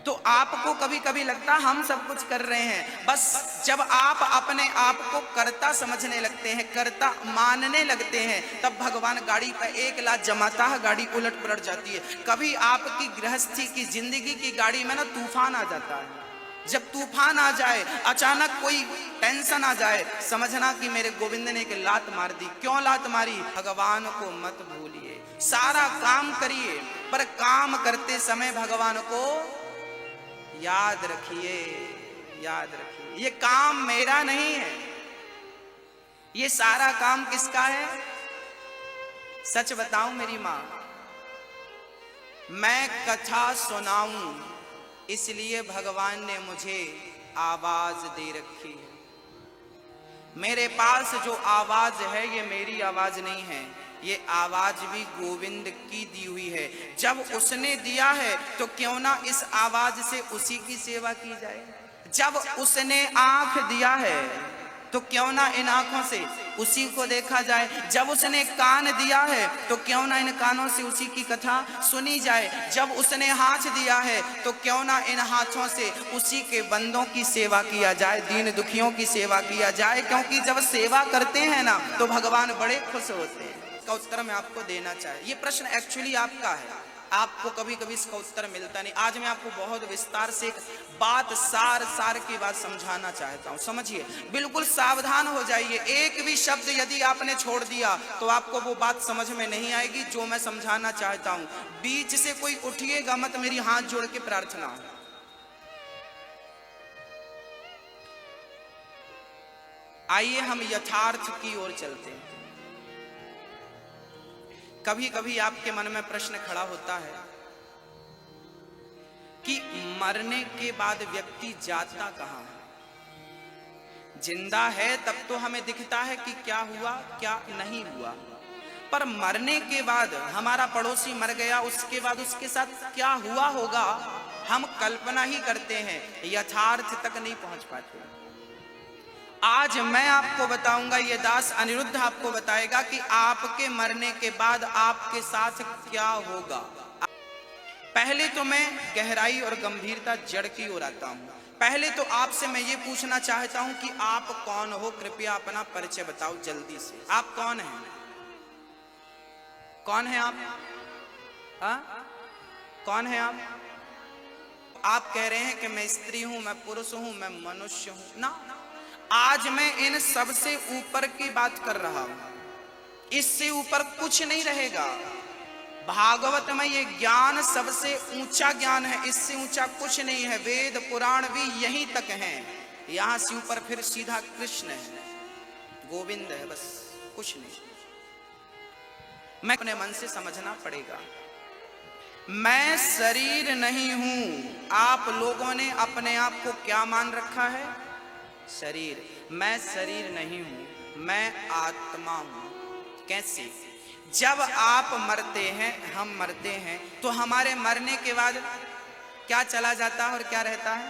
तो आपको कभी कभी लगता हम सब कुछ कर रहे हैं, बस जब आप अपने आप को कर्ता समझने लगते हैं, कर्ता मानने लगते हैं, तब भगवान गाड़ी पर एक लात जमाता है, गाड़ी उलट पलट जाती है। कभी आपकी गृहस्थी की जिंदगी की गाड़ी में ना तूफान आ जाता है। जब तूफान आ जाए, अचानक कोई टेंशन आ जाए, समझना कि मेरे गोविंद ने एक लात मार दी। क्यों लात मारी? भगवान को मत भूलिए, सारा काम करिए पर काम करते समय भगवान को याद रखिए, याद रखिए। ये काम मेरा नहीं है, ये सारा काम किसका है? सच बताऊं मेरी मां, मैं कथा सुनाऊं इसलिए भगवान ने मुझे आवाज दे रखी है। मेरे पास जो आवाज है ये मेरी आवाज नहीं है, ये आवाज भी गोविंद की दी हुई है। जब उसने दिया है तो क्यों ना इस आवाज से उसी की सेवा की जाए। जब उसने आंख दिया है तो क्यों ना इन आंखों से उसी को देखा जाए। जब उसने कान दिया है तो क्यों ना इन कानों से उसी की कथा सुनी जाए। जब उसने हाथ दिया है तो क्यों ना इन हाथों से उसी के बंदों की सेवा किया जाए, दीन दुखियों की सेवा किया जाए। क्योंकि जब सेवा करते हैं ना तो भगवान बड़े खुश होते हैं। इसका उत्तर मैं आपको देना चाहिए। ये प्रश्न एक्चुअली आपका है, आपको कभी कभी इसका उत्तर मिलता नहीं। आज मैं आपको बहुत विस्तार से एक बात सार की बात समझाना चाहता हूं। समझिए, बिल्कुल सावधान हो जाइए। एक भी शब्द यदि आपने छोड़ दिया तो आपको वो बात समझ में नहीं आएगी जो मैं समझाना चाहता हूं। बीच से कोई उठिएगा मत, मेरी हाथ जोड़ के प्रार्थना। आइए हम यथार्थ की ओर चलते हैं। कभी कभी आपके मन में प्रश्न खड़ा होता है कि मरने के बाद व्यक्ति जाता कहां है? जिंदा है तब तो हमें दिखता है कि क्या हुआ क्या नहीं हुआ, पर मरने के बाद हमारा पड़ोसी मर गया, उसके बाद उसके साथ क्या हुआ होगा हम कल्पना ही करते हैं, यथार्थ तक नहीं पहुंच पाते। आज मैं आपको बताऊंगा, ये दास अनिरुद्ध आपको बताएगा कि आपके मरने के बाद आपके साथ क्या होगा। पहले तो मैं गहराई और गंभीरता जड़ की ओर आता हूं। पहले तो आपसे मैं ये पूछना चाहता हूं कि आप कौन हो? कृपया अपना परिचय बताओ जल्दी से। आप कौन हैं? कौन है आप? कौन है आप? आप कह रहे हैं कि मैं स्त्री हूं, मैं पुरुष हूं, मैं मनुष्य हूं ना। आज मैं इन सबसे ऊपर की बात कर रहा हूं, इससे ऊपर कुछ नहीं रहेगा। भागवत में ये ज्ञान सबसे ऊंचा ज्ञान है, इससे ऊंचा कुछ नहीं है। वेद पुराण भी यहीं तक हैं, यहां से ऊपर फिर सीधा कृष्ण है, गोविंद है, बस कुछ नहीं। मैं अपने मन से समझना पड़ेगा, मैं शरीर नहीं हूं। आप लोगों ने अपने आप को क्या मान रखा है? शरीर। मैं शरीर नहीं हूं, मैं आत्मा हूं। कैसे? जब आप मरते हैं, हम मरते हैं, तो हमारे मरने के बाद क्या चला जाता है और क्या रहता है?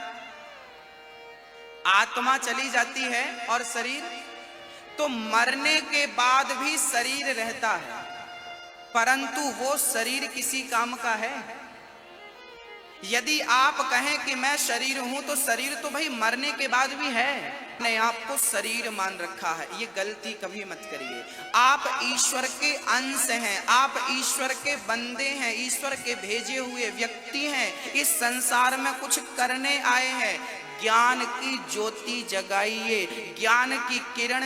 आत्मा चली जाती है और शरीर। तो मरने के बाद भी शरीर रहता है, परंतु वो शरीर किसी काम का है? यदि आप कहें कि मैं शरीर हूं तो शरीर तो भाई मरने के बाद भी है। ने आपको शरीर मान रखा है, ये गलती कभी मत करिए। आप ईश्वर के अंश हैं, आप ईश्वर के बंदे हैं, ईश्वर के भेजे हुए व्यक्ति हैं। इस संसार में कुछ करने आए हैं। ज्ञान की ज्योति जगाइए, ज्ञान की किरण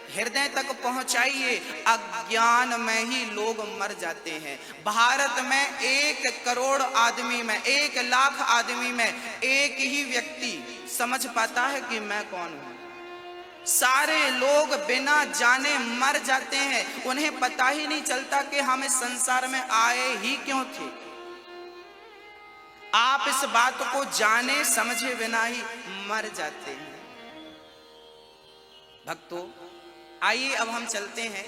हृदय तक पहुंचाइए। अज्ञान में ही लोग मर जाते हैं। भारत में 1 करोड़ आदमी में, 1 लाख आदमी में एक ही व्यक्ति समझ पाता है कि मैं कौन हूं। सारे लोग बिना जाने मर जाते हैं, उन्हें पता ही नहीं चलता कि हम इस संसार में आए ही क्यों थे। आप इस बात को जाने समझे बिना ही मर जाते हैं। भक्तों, आइए अब हम चलते हैं,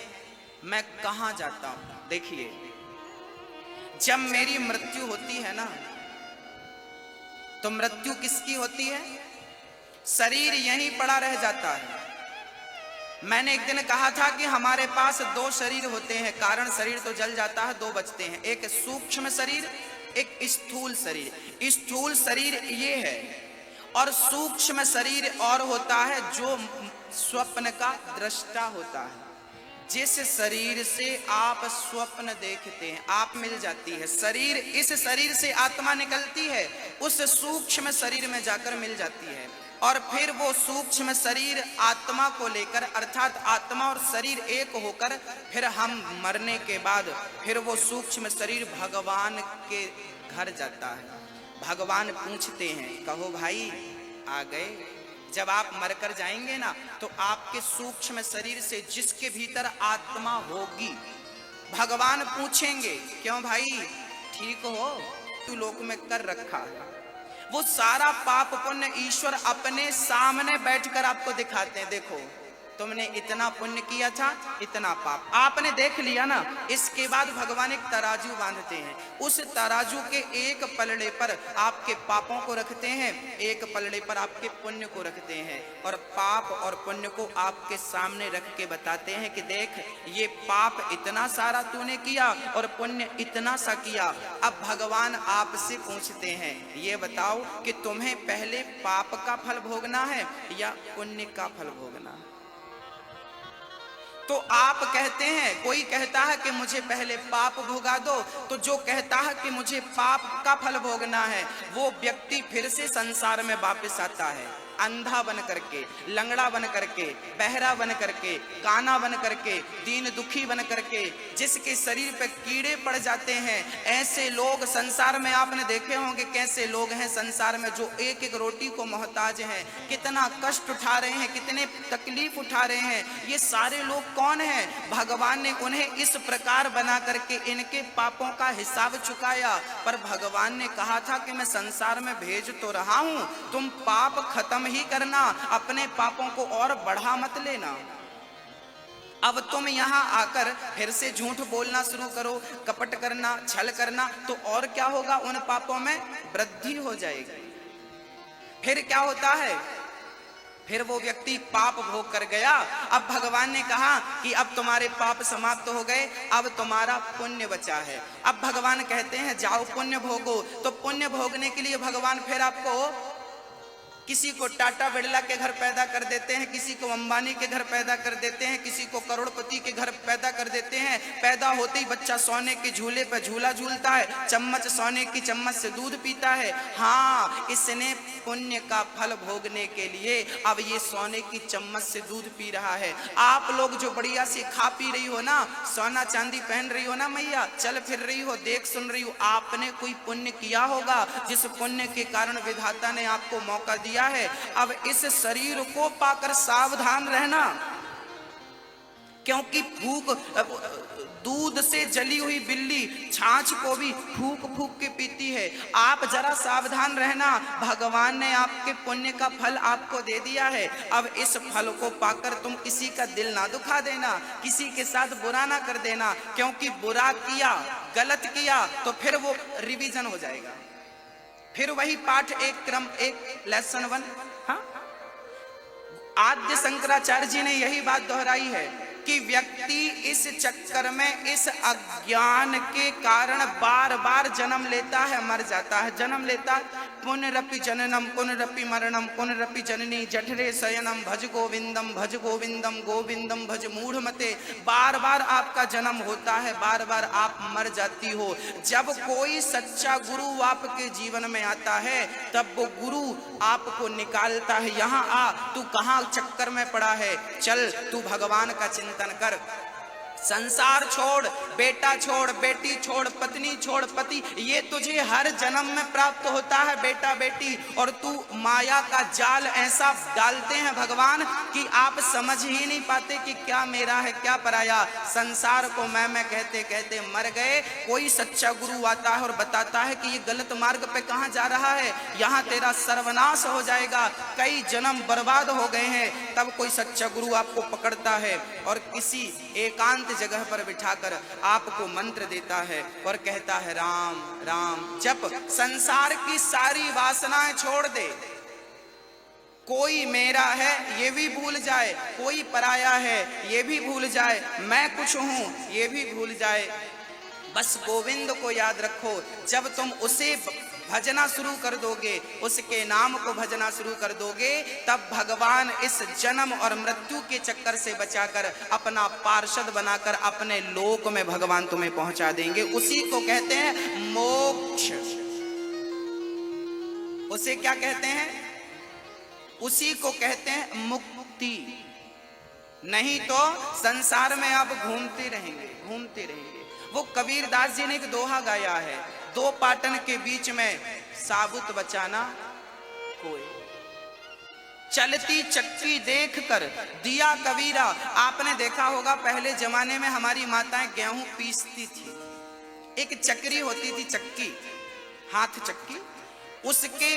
मैं कहां जाता हूं। देखिए, जब मेरी मृत्यु होती है ना, तो मृत्यु किसकी होती है? शरीर यहीं पड़ा रह जाता है। मैंने एक दिन कहा था कि हमारे पास दो शरीर होते हैं, कारण शरीर तो जल जाता है, दो बचते हैं, एक सूक्ष्म शरीर, एक स्थूल शरीर। स्थूल शरीर ये है, और सूक्ष्म शरीर और होता है जो स्वप्न का दृष्टा होता है। जिस शरीर से आप स्वप्न देखते हैं, आप मिल जाती है शरीर, इस शरीर से आत्मा निकलती है, उस सूक्ष्म शरीर में जाकर मिल जाती है, और फिर वो सूक्ष्म शरीर आत्मा को लेकर, अर्थात आत्मा और शरीर एक होकर, फिर हम मरने के बाद फिर वो सूक्ष्म शरीर भगवान के घर जाता है। भगवान पूछते हैं, कहो भाई आ गए? जब आप मरकर जाएंगे ना, तो आपके सूक्ष्म शरीर से जिसके भीतर आत्मा होगी, भगवान पूछेंगे, क्यों भाई ठीक हो? तू लोक में कर रखा है। वो सारा पाप पुण्य ईश्वर अपने सामने बैठकर आपको दिखाते हैं, देखो तुमने इतना पुण्य किया था, इतना पाप आपने देख लिया ना। इसके बाद भगवान एक तराजू बांधते हैं, उस तराजू के एक पलड़े पर आपके पापों को रखते हैं, एक पलड़े पर आपके पुण्य को रखते हैं, और पाप और पुण्य को आपके सामने रख के बताते हैं कि देख, ये पाप इतना सारा तूने किया और पुण्य इतना सा किया। अब भगवान आपसे पूछते हैं, ये बताओ कि तुम्हें पहले पाप का फल भोगना है या पुण्य का फल भोगना है? तो आप कहते हैं, कोई कहता है कि मुझे पहले पाप भोगा दो, तो जो कहता है कि मुझे पाप का फल भोगना है, वो व्यक्ति फिर से संसार में वापस आता है, अंधा बन करके, लंगड़ा बन करके, बहरा बन करके, काना बन करके, दीन दुखी बन करके, जिसके शरीर पे कीड़े पड़ जाते हैं। ऐसे लोग संसार में आपने देखे होंगे, कैसे लोग हैं संसार में जो एक एक रोटी को मोहताज हैं, कितना कष्ट उठा रहे हैं, कितने तकलीफ उठा रहे हैं। ये सारे लोग कौन हैं? भगवान ने उन्हें इस प्रकार बना करके इनके पापों का हिसाब चुकाया। पर भगवान ने कहा था कि मैं संसार में भेज तो रहा हूं, तुम पाप खत्म ही करना, अपने पापों को और बढ़ा मत लेना। अब तुम यहाँ आकर फिर से झूठ बोलना शुरू करो, कपट करना, छल करना, तो और क्या होगा? उन पापों में वृद्धि हो जाएगी। फिर क्या होता है? फिर वो व्यक्ति पाप भोग कर गया। अब भगवान ने कहा कि अब तुम्हारे पाप समाप्त हो गए, अब तुम्हारा पुण्य बचा है। अब भगवान कहते हैं जाओ पुण्य भोगो। तो पुण्य भोगने के लिए भगवान फिर आपको किसी को टाटा बिरला के घर पैदा कर देते हैं, किसी को अंबानी के घर पैदा कर देते हैं, किसी को करोड़पति के घर पैदा कर देते हैं। पैदा होते ही बच्चा सोने के झूले पर झूला झूलता है, चम्मच सोने की चम्मच से दूध पीता है। हाँ, इसने पुण्य का फल भोगने के लिए अब ये सोने की चम्मच से दूध पी रहा है। आप लोग जो बढ़िया से खा पी रही हो ना, सोना चांदी पहन रही हो ना मैया, चल फिर रही हो, देख सुन रही हो, आपने कोई पुण्य किया होगा, जिस पुण्य के कारण विधाता ने आपको मौका दिया है। अब इस शरीर को पाकर सावधान रहना, क्योंकि फूक दूध से जली हुई बिल्ली छाछ को भी फूक फूक के पीती है। आप जरा सावधान रहना, भगवान ने आपके पुण्य का फल आपको दे दिया है। अब इस फल को पाकर तुम किसी का दिल ना दुखा देना, किसी के साथ बुरा ना कर देना, क्योंकि बुरा किया, गलत किया तो फिर वो रिवीजन हो जाएगा, फिर वही पाठ एक क्रम, एक लेसन 1। हाँ, आद्य शंकराचार्य जी ने यही बात दोहराई है कि व्यक्ति इस चक्कर में, इस अज्ञान के कारण बार बार जन्म लेता है, मर जाता है, जन्म लेता है। पुनरपि जननम पुनरपि मरणम पुनरपि जननी जठरे शयनम भज गोविंदम गोविंदम भज मूढ़मते। बार बार आपका जन्म होता है, बार बार आप मर जाती हो। जब कोई सच्चा गुरु आपके जीवन में आता है, तब वो गुरु आपको निकालता है, यहाँ आ, तू कहाँ चक्कर में पड़ा है, चल तू भगवान का चिंतन कर। संसार छोड़, बेटा छोड़, बेटी छोड़, पत्नी छोड़, पति, ये तुझे हर जन्म में प्राप्त होता है बेटा बेटी। और तू माया का जाल ऐसा डालते हैं भगवान कि आप समझ ही नहीं पाते कि क्या मेरा है क्या पराया। संसार को मैं कहते कहते मर गए। कोई सच्चा गुरु आता है और बताता है कि ये गलत मार्ग पे कहाँ जा रहा है, यहाँ तेरा सर्वनाश हो जाएगा, कई जन्म बर्बाद हो गए हैं। तब कोई सच्चा गुरु आपको पकड़ता है और किसी एकांत जगह पर बिठाकर आपको मंत्र देता है और कहता है राम राम जप। संसार की सारी वासनाएं छोड़ दे। कोई मेरा है ये भी भूल जाए, कोई पराया है ये भी भूल जाए, मैं कुछ हूं ये भी भूल जाए। बस गोविंद को याद रखो। जब तुम उसे भजना शुरू कर दोगे, उसके नाम को भजना शुरू कर दोगे, तब भगवान इस जन्म और मृत्यु के चक्कर से बचाकर अपना पार्षद बनाकर अपने लोक में भगवान तुम्हें पहुंचा देंगे। उसी को कहते हैं मोक्ष। उसे क्या कहते हैं? उसी को कहते हैं मुक्ति। नहीं तो संसार में आप घूमते रहेंगे, घूमते रहेंगे। वो कबीरदास जी ने एक दोहा गाया है, दो पाटन के बीच में साबुत बचाना कोई, चलती चक्की देखकर दिया कबीरा। आपने देखा होगा पहले जमाने में हमारी माताएं गेहूं पीसती थी, एक चक्री होती थी, चक्की, हाथ चक्की, उसके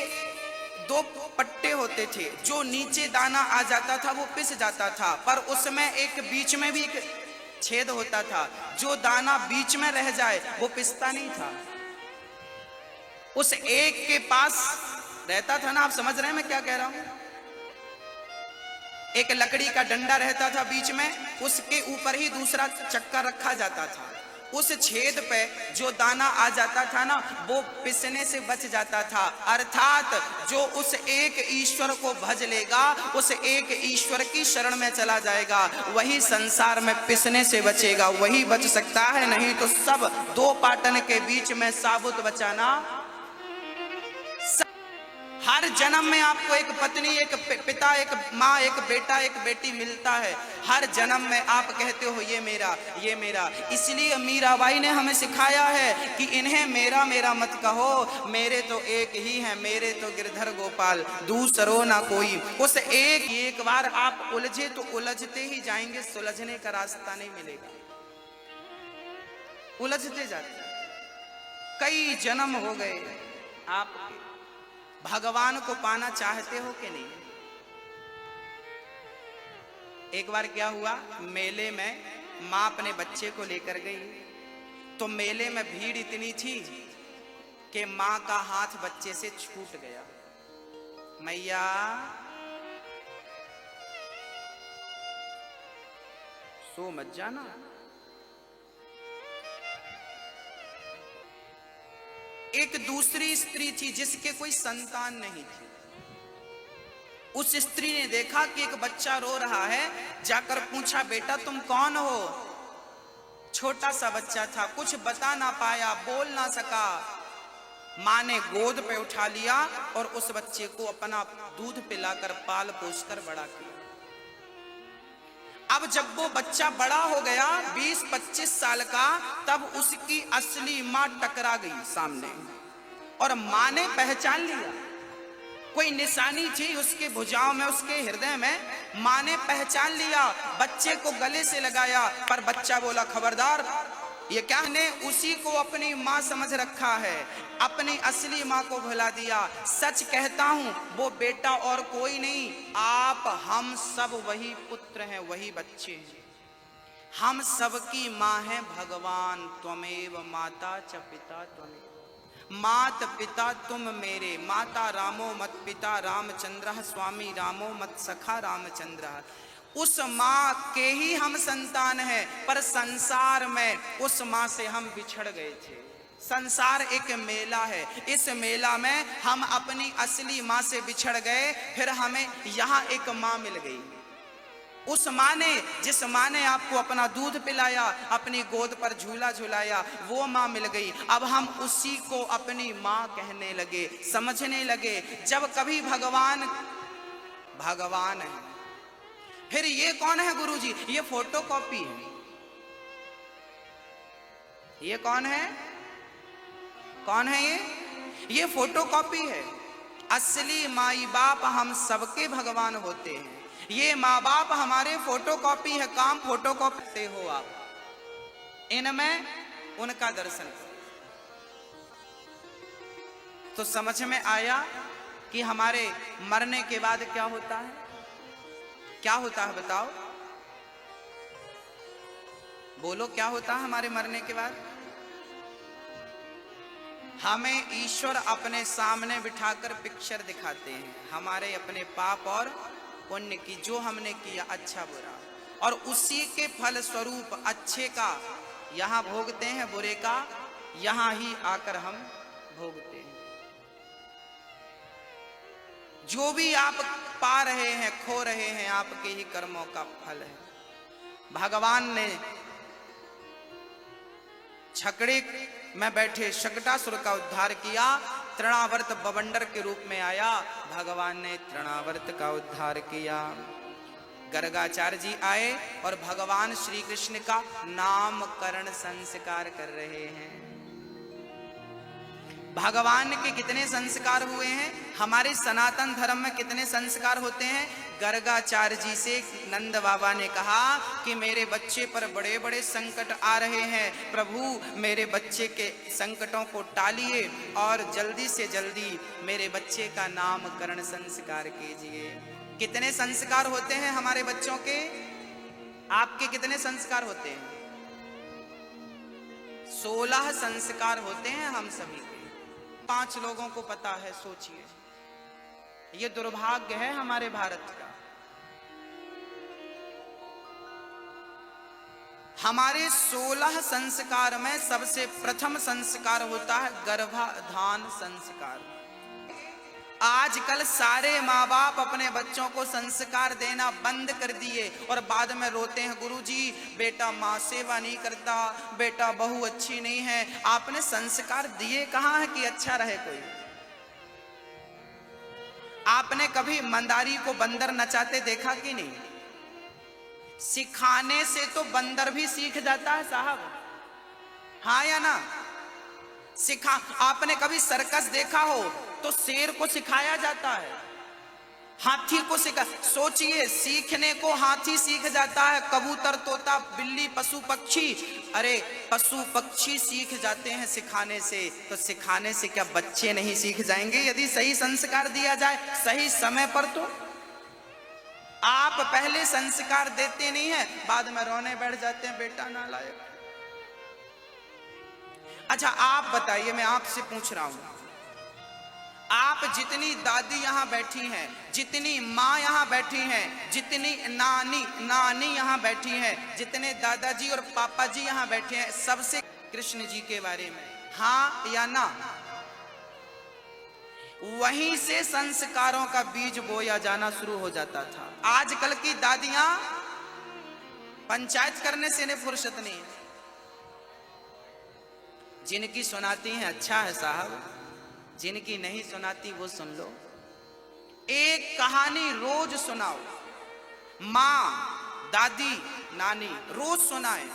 दो पट्टे होते थे, जो नीचे दाना आ जाता था वो पिस जाता था, पर उसमें एक बीच में भी एक छेद होता था, जो दाना बीच में रह जाए वो पिसता नहीं था। उस एक के पास रहता था ना, आप समझ रहे हैं मैं क्या कह रहा हूं? एक लकड़ी का डंडा रहता था बीच में, उसके ऊपर ही दूसरा चक्का रखा जाता था। उस छेद पे जो दाना आ जाता था ना, वो पिसने से बच जाता था। अर्थात जो उस एक ईश्वर को भज लेगा, उस एक ईश्वर की शरण में चला जाएगा, वही संसार में पिसने से बचेगा, वही बच सकता है। नहीं तो सब दो पाटन के बीच में साबुत बचाना। हर जन्म में आपको एक पत्नी, एक पिता, एक माँ, एक बेटा, एक बेटी मिलता है। हर जन्म में आप कहते हो ये मेरा, ये मेरा। इसलिए मीराबाई ने हमें सिखाया है कि इन्हें मेरा मेरा मत कहो, मेरे तो एक ही है, मेरे तो गिरधर गोपाल, दूसरो ना कोई। उस एक बार आप उलझे तो उलझते ही जाएंगे, सुलझने का रास्ता नहीं मिलेगा, उलझते जाते। कई जन्म हो गए आपके, भगवान को पाना चाहते हो कि नहीं? एक बार क्या हुआ, मेले में मां अपने बच्चे को लेकर गई, तो मेले में भीड़ इतनी थी कि मां का हाथ बच्चे से छूट गया। मैया सो मत जाना। एक दूसरी स्त्री थी जिसके कोई संतान नहीं थी। उस स्त्री ने देखा कि एक बच्चा रो रहा है, जाकर पूछा बेटा तुम कौन हो? छोटा सा बच्चा था, कुछ बता ना पाया, बोल ना सका। मां ने गोद पे उठा लिया और उस बच्चे को अपना दूध पिलाकर पाल पोसकर बड़ा किया। अब जब वो बच्चा बड़ा हो गया 20-25 साल का, तब उसकी असली मां टकरा गई सामने और मां ने पहचान लिया। कोई निशानी थी उसके भुजाओं में, उसके हृदय में। मां ने पहचान लिया, बच्चे को गले से लगाया, पर बच्चा बोला खबरदार, ये क्या ने उसी को अपनी मां समझ रखा है, अपनी असली मां को भुला दिया। सच कहता हूं वो बेटा और कोई नहीं, आप हम सब वही पुत्र हैं, वही बच्चे हैं। हम सबकी मां है भगवान। त्वमेव माता च पिता त्वमेव, मात पिता तुम मेरे, माता रामो मत पिता रामचंद्र, स्वामी रामो मत सखा रामचंद्र। उस माँ के ही हम संतान हैं, पर संसार में उस माँ से हम बिछड़ गए थे। संसार एक मेला है, इस मेला में हम अपनी असली माँ से बिछड़ गए, फिर हमें यहाँ एक माँ मिल गई। उस माँ ने, जिस माँ ने आपको अपना दूध पिलाया, अपनी गोद पर झूला झुलाया, वो माँ मिल गई। अब हम उसी को अपनी माँ कहने लगे, समझने लगे। जब कभी भगवान भगवान है, फिर ये कौन है गुरुजी? ये फोटोकॉपी है, ये कौन है? कौन है ये फोटोकॉपी है। असली माई बाप हम सबके भगवान होते हैं। ये माँ बाप हमारे फोटोकॉपी है, काम फोटोकॉपी हो आप, इनमें उनका दर्शन करो। तो समझ में आया कि हमारे मरने के बाद क्या होता है? क्या होता है बताओ, बोलो क्या होता है हमारे मरने के बाद? हमें ईश्वर अपने सामने बिठाकर पिक्चर दिखाते हैं हमारे अपने पाप और पुण्य की, जो हमने किया अच्छा बुरा, और उसी के फल स्वरूप अच्छे का यहाँ भोगते हैं, बुरे का यहाँ ही आकर हम भोगते हैं। जो भी आप पा रहे हैं, खो रहे हैं, आपके ही कर्मों का फल है। भगवान ने छकड़े में बैठे शकटासुर का उद्धार किया, तृणावर्त बवंडर के रूप में आया, भगवान ने तृणावर्त का उद्धार किया। गर्गाचार्य जी आए और भगवान श्री कृष्ण का नामकरण संस्कार कर रहे हैं। भगवान के कितने संस्कार हुए हैं? हमारे सनातन धर्म में कितने संस्कार होते हैं? गर्गाचार्य जी से नंद बाबा ने कहा कि मेरे बच्चे पर बड़े बड़े संकट आ रहे हैं, प्रभु मेरे बच्चे के संकटों को टालिए और जल्दी से जल्दी मेरे बच्चे का नामकरण संस्कार कीजिए। कितने संस्कार होते हैं हमारे बच्चों के? आपके कितने संस्कार होते हैं? 16 संस्कार होते हैं हम सभी के। 5 लोगों को पता है, सोचिए, ये दुर्भाग्य है हमारे भारत का। हमारे 16 संस्कार में सबसे प्रथम संस्कार होता है गर्भाधान संस्कार। आजकल सारे माँ बाप अपने बच्चों को संस्कार देना बंद कर दिए और बाद में रोते हैं, गुरुजी बेटा माँ सेवा नहीं करता, बेटा बहू अच्छी नहीं है। आपने संस्कार दिए कहाँ है कि अच्छा रहे कोई? आपने कभी मंदारी को बंदर नचाते देखा कि नहीं? सिखाने से तो बंदर भी सीख जाता है साहब, हाँ या ना? आपने कभी सर्कस देखा हो तो शेर को सिखाया जाता है, हाथी को सोचिए, सीखने को हाथी सीख जाता है, कबूतर तोता बिल्ली पशु पक्षी, अरे पशु पक्षी सीख जाते हैं सिखाने से, तो सिखाने से क्या बच्चे नहीं सीख जाएंगे यदि सही संस्कार दिया जाए सही समय पर? तो आप पहले संस्कार देते नहीं है, बाद में रोने बैठ जाते हैं, बेटा नालायक। अच्छा आप बताइए, मैं आपसे पूछ रहा हूं, आप जितनी दादी यहां बैठी हैं, जितनी माँ यहां बैठी हैं, जितनी नानी यहां बैठी हैं, जितने दादाजी और पापा जी यहां बैठे हैं, सबसे कृष्ण जी के बारे में हाँ या ना? वहीं से संस्कारों का बीज बोया जाना शुरू हो जाता था। आजकल की दादियां पंचायत करने से इन्हें फुर्सत नहीं है। जिनकी सुनाती हैं अच्छा है साहब, जिनकी नहीं सुनाती वो सुन लो। एक कहानी रोज सुनाओ, माँ दादी नानी रोज सुनाएं।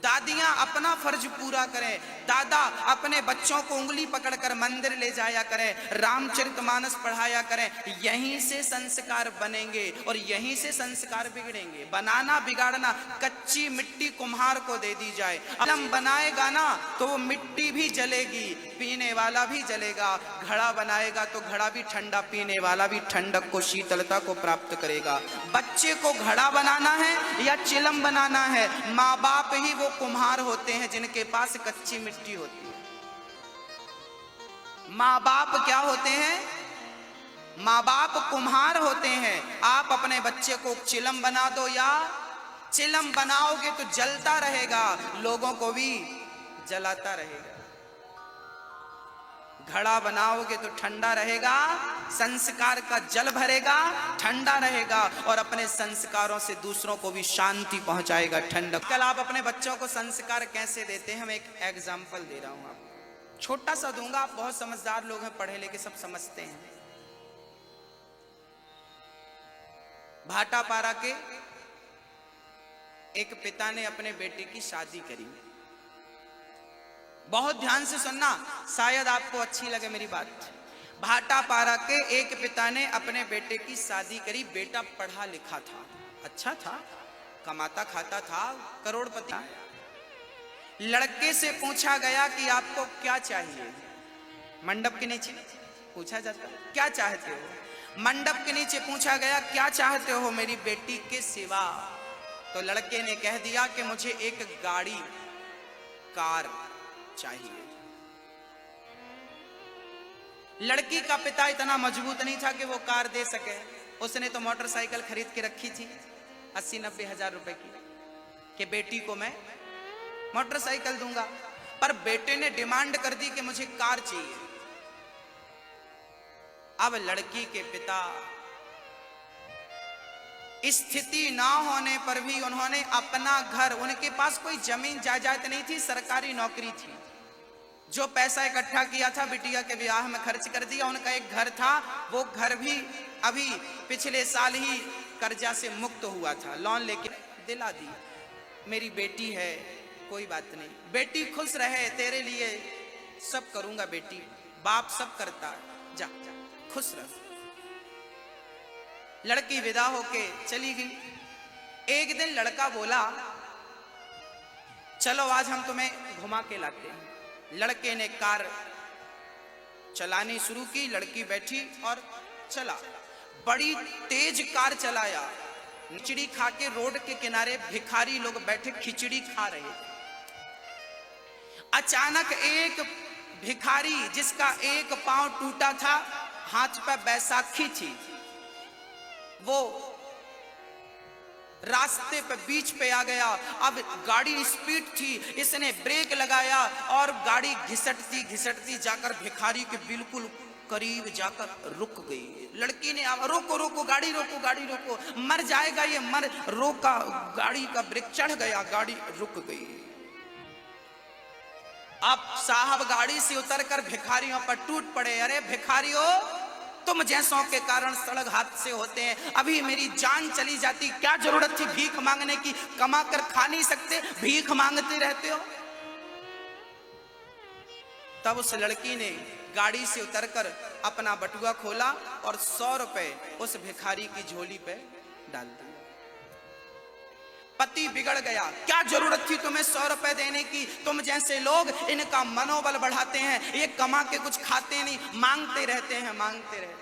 दादियां अपना फर्ज पूरा करें, दादा अपने बच्चों को उंगली पकड़कर मंदिर ले जाया करें, रामचरितमानस पढ़ाया करें। यहीं से संस्कार बनेंगे और यहीं से संस्कार बिगड़ेंगे। बनाना बिगाड़ना, कच्ची मिट्टी कुम्हार को दे दी जाए, अलम बनाएगा ना तो वो मिट्टी भी जलेगी, पीने वाला भी जलेगा। घड़ा बनाएगा तो घड़ा भी ठंडा, पीने वाला भी ठंडक को शीतलता को प्राप्त करेगा। बच्चे को घड़ा बनाना है या चिलम बनाना है, माँ बाप ही वो कुम्हार होते हैं जिनके पास कच्ची मिट्टी होती है। माँ बाप क्या होते हैं? माँ बाप कुम्हार होते हैं। आप अपने बच्चे को चिलम बना दो, या चिलम बनाओगे तो जलता रहेगा, लोगों को भी जलाता रहेगा। घड़ा बनाओगे तो ठंडा रहेगा, संस्कार का जल भरेगा, ठंडा रहेगा और अपने संस्कारों से दूसरों को भी शांति पहुंचाएगा, ठंडक। कल आप अपने बच्चों को संस्कार कैसे देते हैं, मैं एक एग्जाम्पल दे रहा हूं आपको, छोटा सा दूंगा। आप बहुत समझदार लोग हैं, पढ़े लिखे, सब समझते हैं। भाटापारा के एक पिता ने अपने बेटे की शादी करी। बहुत ध्यान से सुनना, शायद आपको अच्छी लगे मेरी बात। भाटापारा के एक पिता ने अपने बेटे की शादी करी। बेटा पढ़ा लिखा था, अच्छा था, कमाता खाता था, करोड़पति। लड़के से पूछा गया कि आपको क्या चाहिए। मंडप के नीचे पूछा जाता, क्या चाहते हो। मंडप के नीचे पूछा गया, क्या चाहते हो मेरी बेटी के सिवा। तो लड़के ने कह दिया कि मुझे एक गाड़ी, कार चाहिए। लड़की का पिता इतना मजबूत नहीं था कि वो कार दे सके। उसने तो मोटरसाइकिल खरीद के रखी थी 80-90 हजार रुपए की, कि बेटी को मैं मोटरसाइकिल दूंगा। पर बेटे ने डिमांड कर दी कि मुझे कार चाहिए। अब लड़की के पिता, स्थिति ना होने पर भी उन्होंने अपना घर, उनके पास कोई जमीन जायदाद नहीं थी, सरकारी नौकरी थी, जो पैसा इकट्ठा किया था बिटिया के ब्याह में खर्च कर दिया। उनका एक घर था, वो घर भी अभी पिछले साल ही कर्जा से मुक्त हुआ था, लोन लेके दिला दी। मेरी बेटी है, कोई बात नहीं, बेटी खुश रहे, तेरे लिए सब करूंगा बेटी, बाप सब करता, जा खुश रह। लड़की विदा होके चली गई। एक दिन लड़का बोला, चलो आज हम तुम्हें घुमा के लाते हैं। लड़के ने कार चलानी शुरू की, लड़की बैठी और चला। बड़ी तेज कार चलाया। खिचड़ी खा के रोड के किनारे भिखारी लोग बैठे खिचड़ी खा रहे थे। अचानक एक भिखारी, जिसका एक पांव टूटा था, हाथ पर बैसाखी थी, वो रास्ते पे बीच पे आ गया। अब गाड़ी स्पीड थी, इसने ब्रेक लगाया और गाड़ी घिसटती घिसटती जाकर भिखारी के बिल्कुल करीब जाकर रुक गई। लड़की ने रोको रोको गाड़ी रोको, गाड़ी रोको, मर जाएगा ये, मर। रोका, गाड़ी का ब्रेक चढ़ गया, गाड़ी रुक गई। अब साहब गाड़ी से उतरकर भिखारियों पर टूट पड़े। अरे भिखारियों, तुम जैसों के कारण सड़क हादसे होते हैं, अभी मेरी जान चली जाती, क्या जरूरत थी भीख मांगने की, कमा कर खा नहीं सकते, भीख मांगते रहते हो। तब उस लड़की ने गाड़ी से उतरकर अपना बटुआ खोला और 100 रुपए उस भिखारी की झोली पे डाल दिया। पति बिगड़ गया, क्या जरूरत थी तुम्हें 100 रुपए देने की, तुम जैसे लोग इनका मनोबल बढ़ाते हैं, ये कमा के कुछ खाते नहीं, मांगते रहते हैं, मांगते रहते।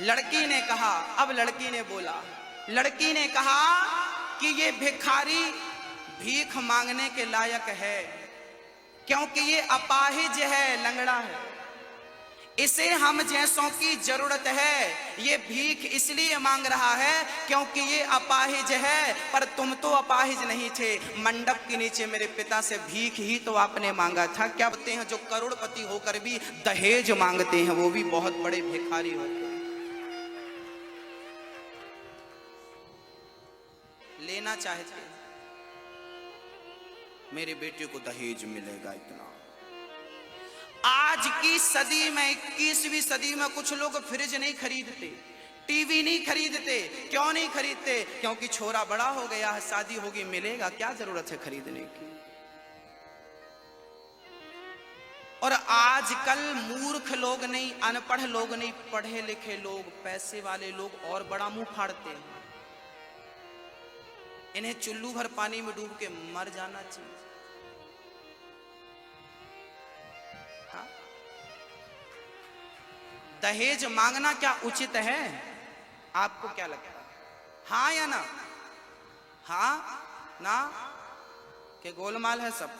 लड़की ने कहा, अब लड़की ने बोला, लड़की ने कहा कि ये भिखारी भीख मांगने के लायक है, क्योंकि ये अपाहिज है, लंगड़ा है, इसे हम जैसों की जरूरत है। ये भीख इसलिए मांग रहा है क्योंकि ये अपाहिज है, पर तुम तो अपाहिज नहीं थे। मंडप के नीचे मेरे पिता से भीख ही तो आपने मांगा था। क्या बोलते हैं, जो करोड़पति होकर भी दहेज मांगते हैं, वो भी बहुत बड़े भिखारी होते हैं। लेना चाहते हैं, मेरे बेटे को दहेज मिलेगा इतना। आज की सदी में, 21वीं सदी में कुछ लोग फ्रिज नहीं खरीदते, टीवी नहीं खरीदते। क्यों नहीं खरीदते? क्योंकि छोरा बड़ा हो गया है, शादी होगी, मिलेगा, क्या जरूरत है खरीदने की। और आजकल मूर्ख लोग नहीं, अनपढ़ लोग नहीं, पढ़े लिखे लोग, पैसे वाले लोग और बड़ा मुंह फाड़ते हैं। इन्हें चुल्लू भर पानी में डूब के मर जाना चाहिए। हाँ? दहेज मांगना क्या उचित है? आपको क्या लगता है, हाँ या ना? हाँ ना? के गोलमाल है सब?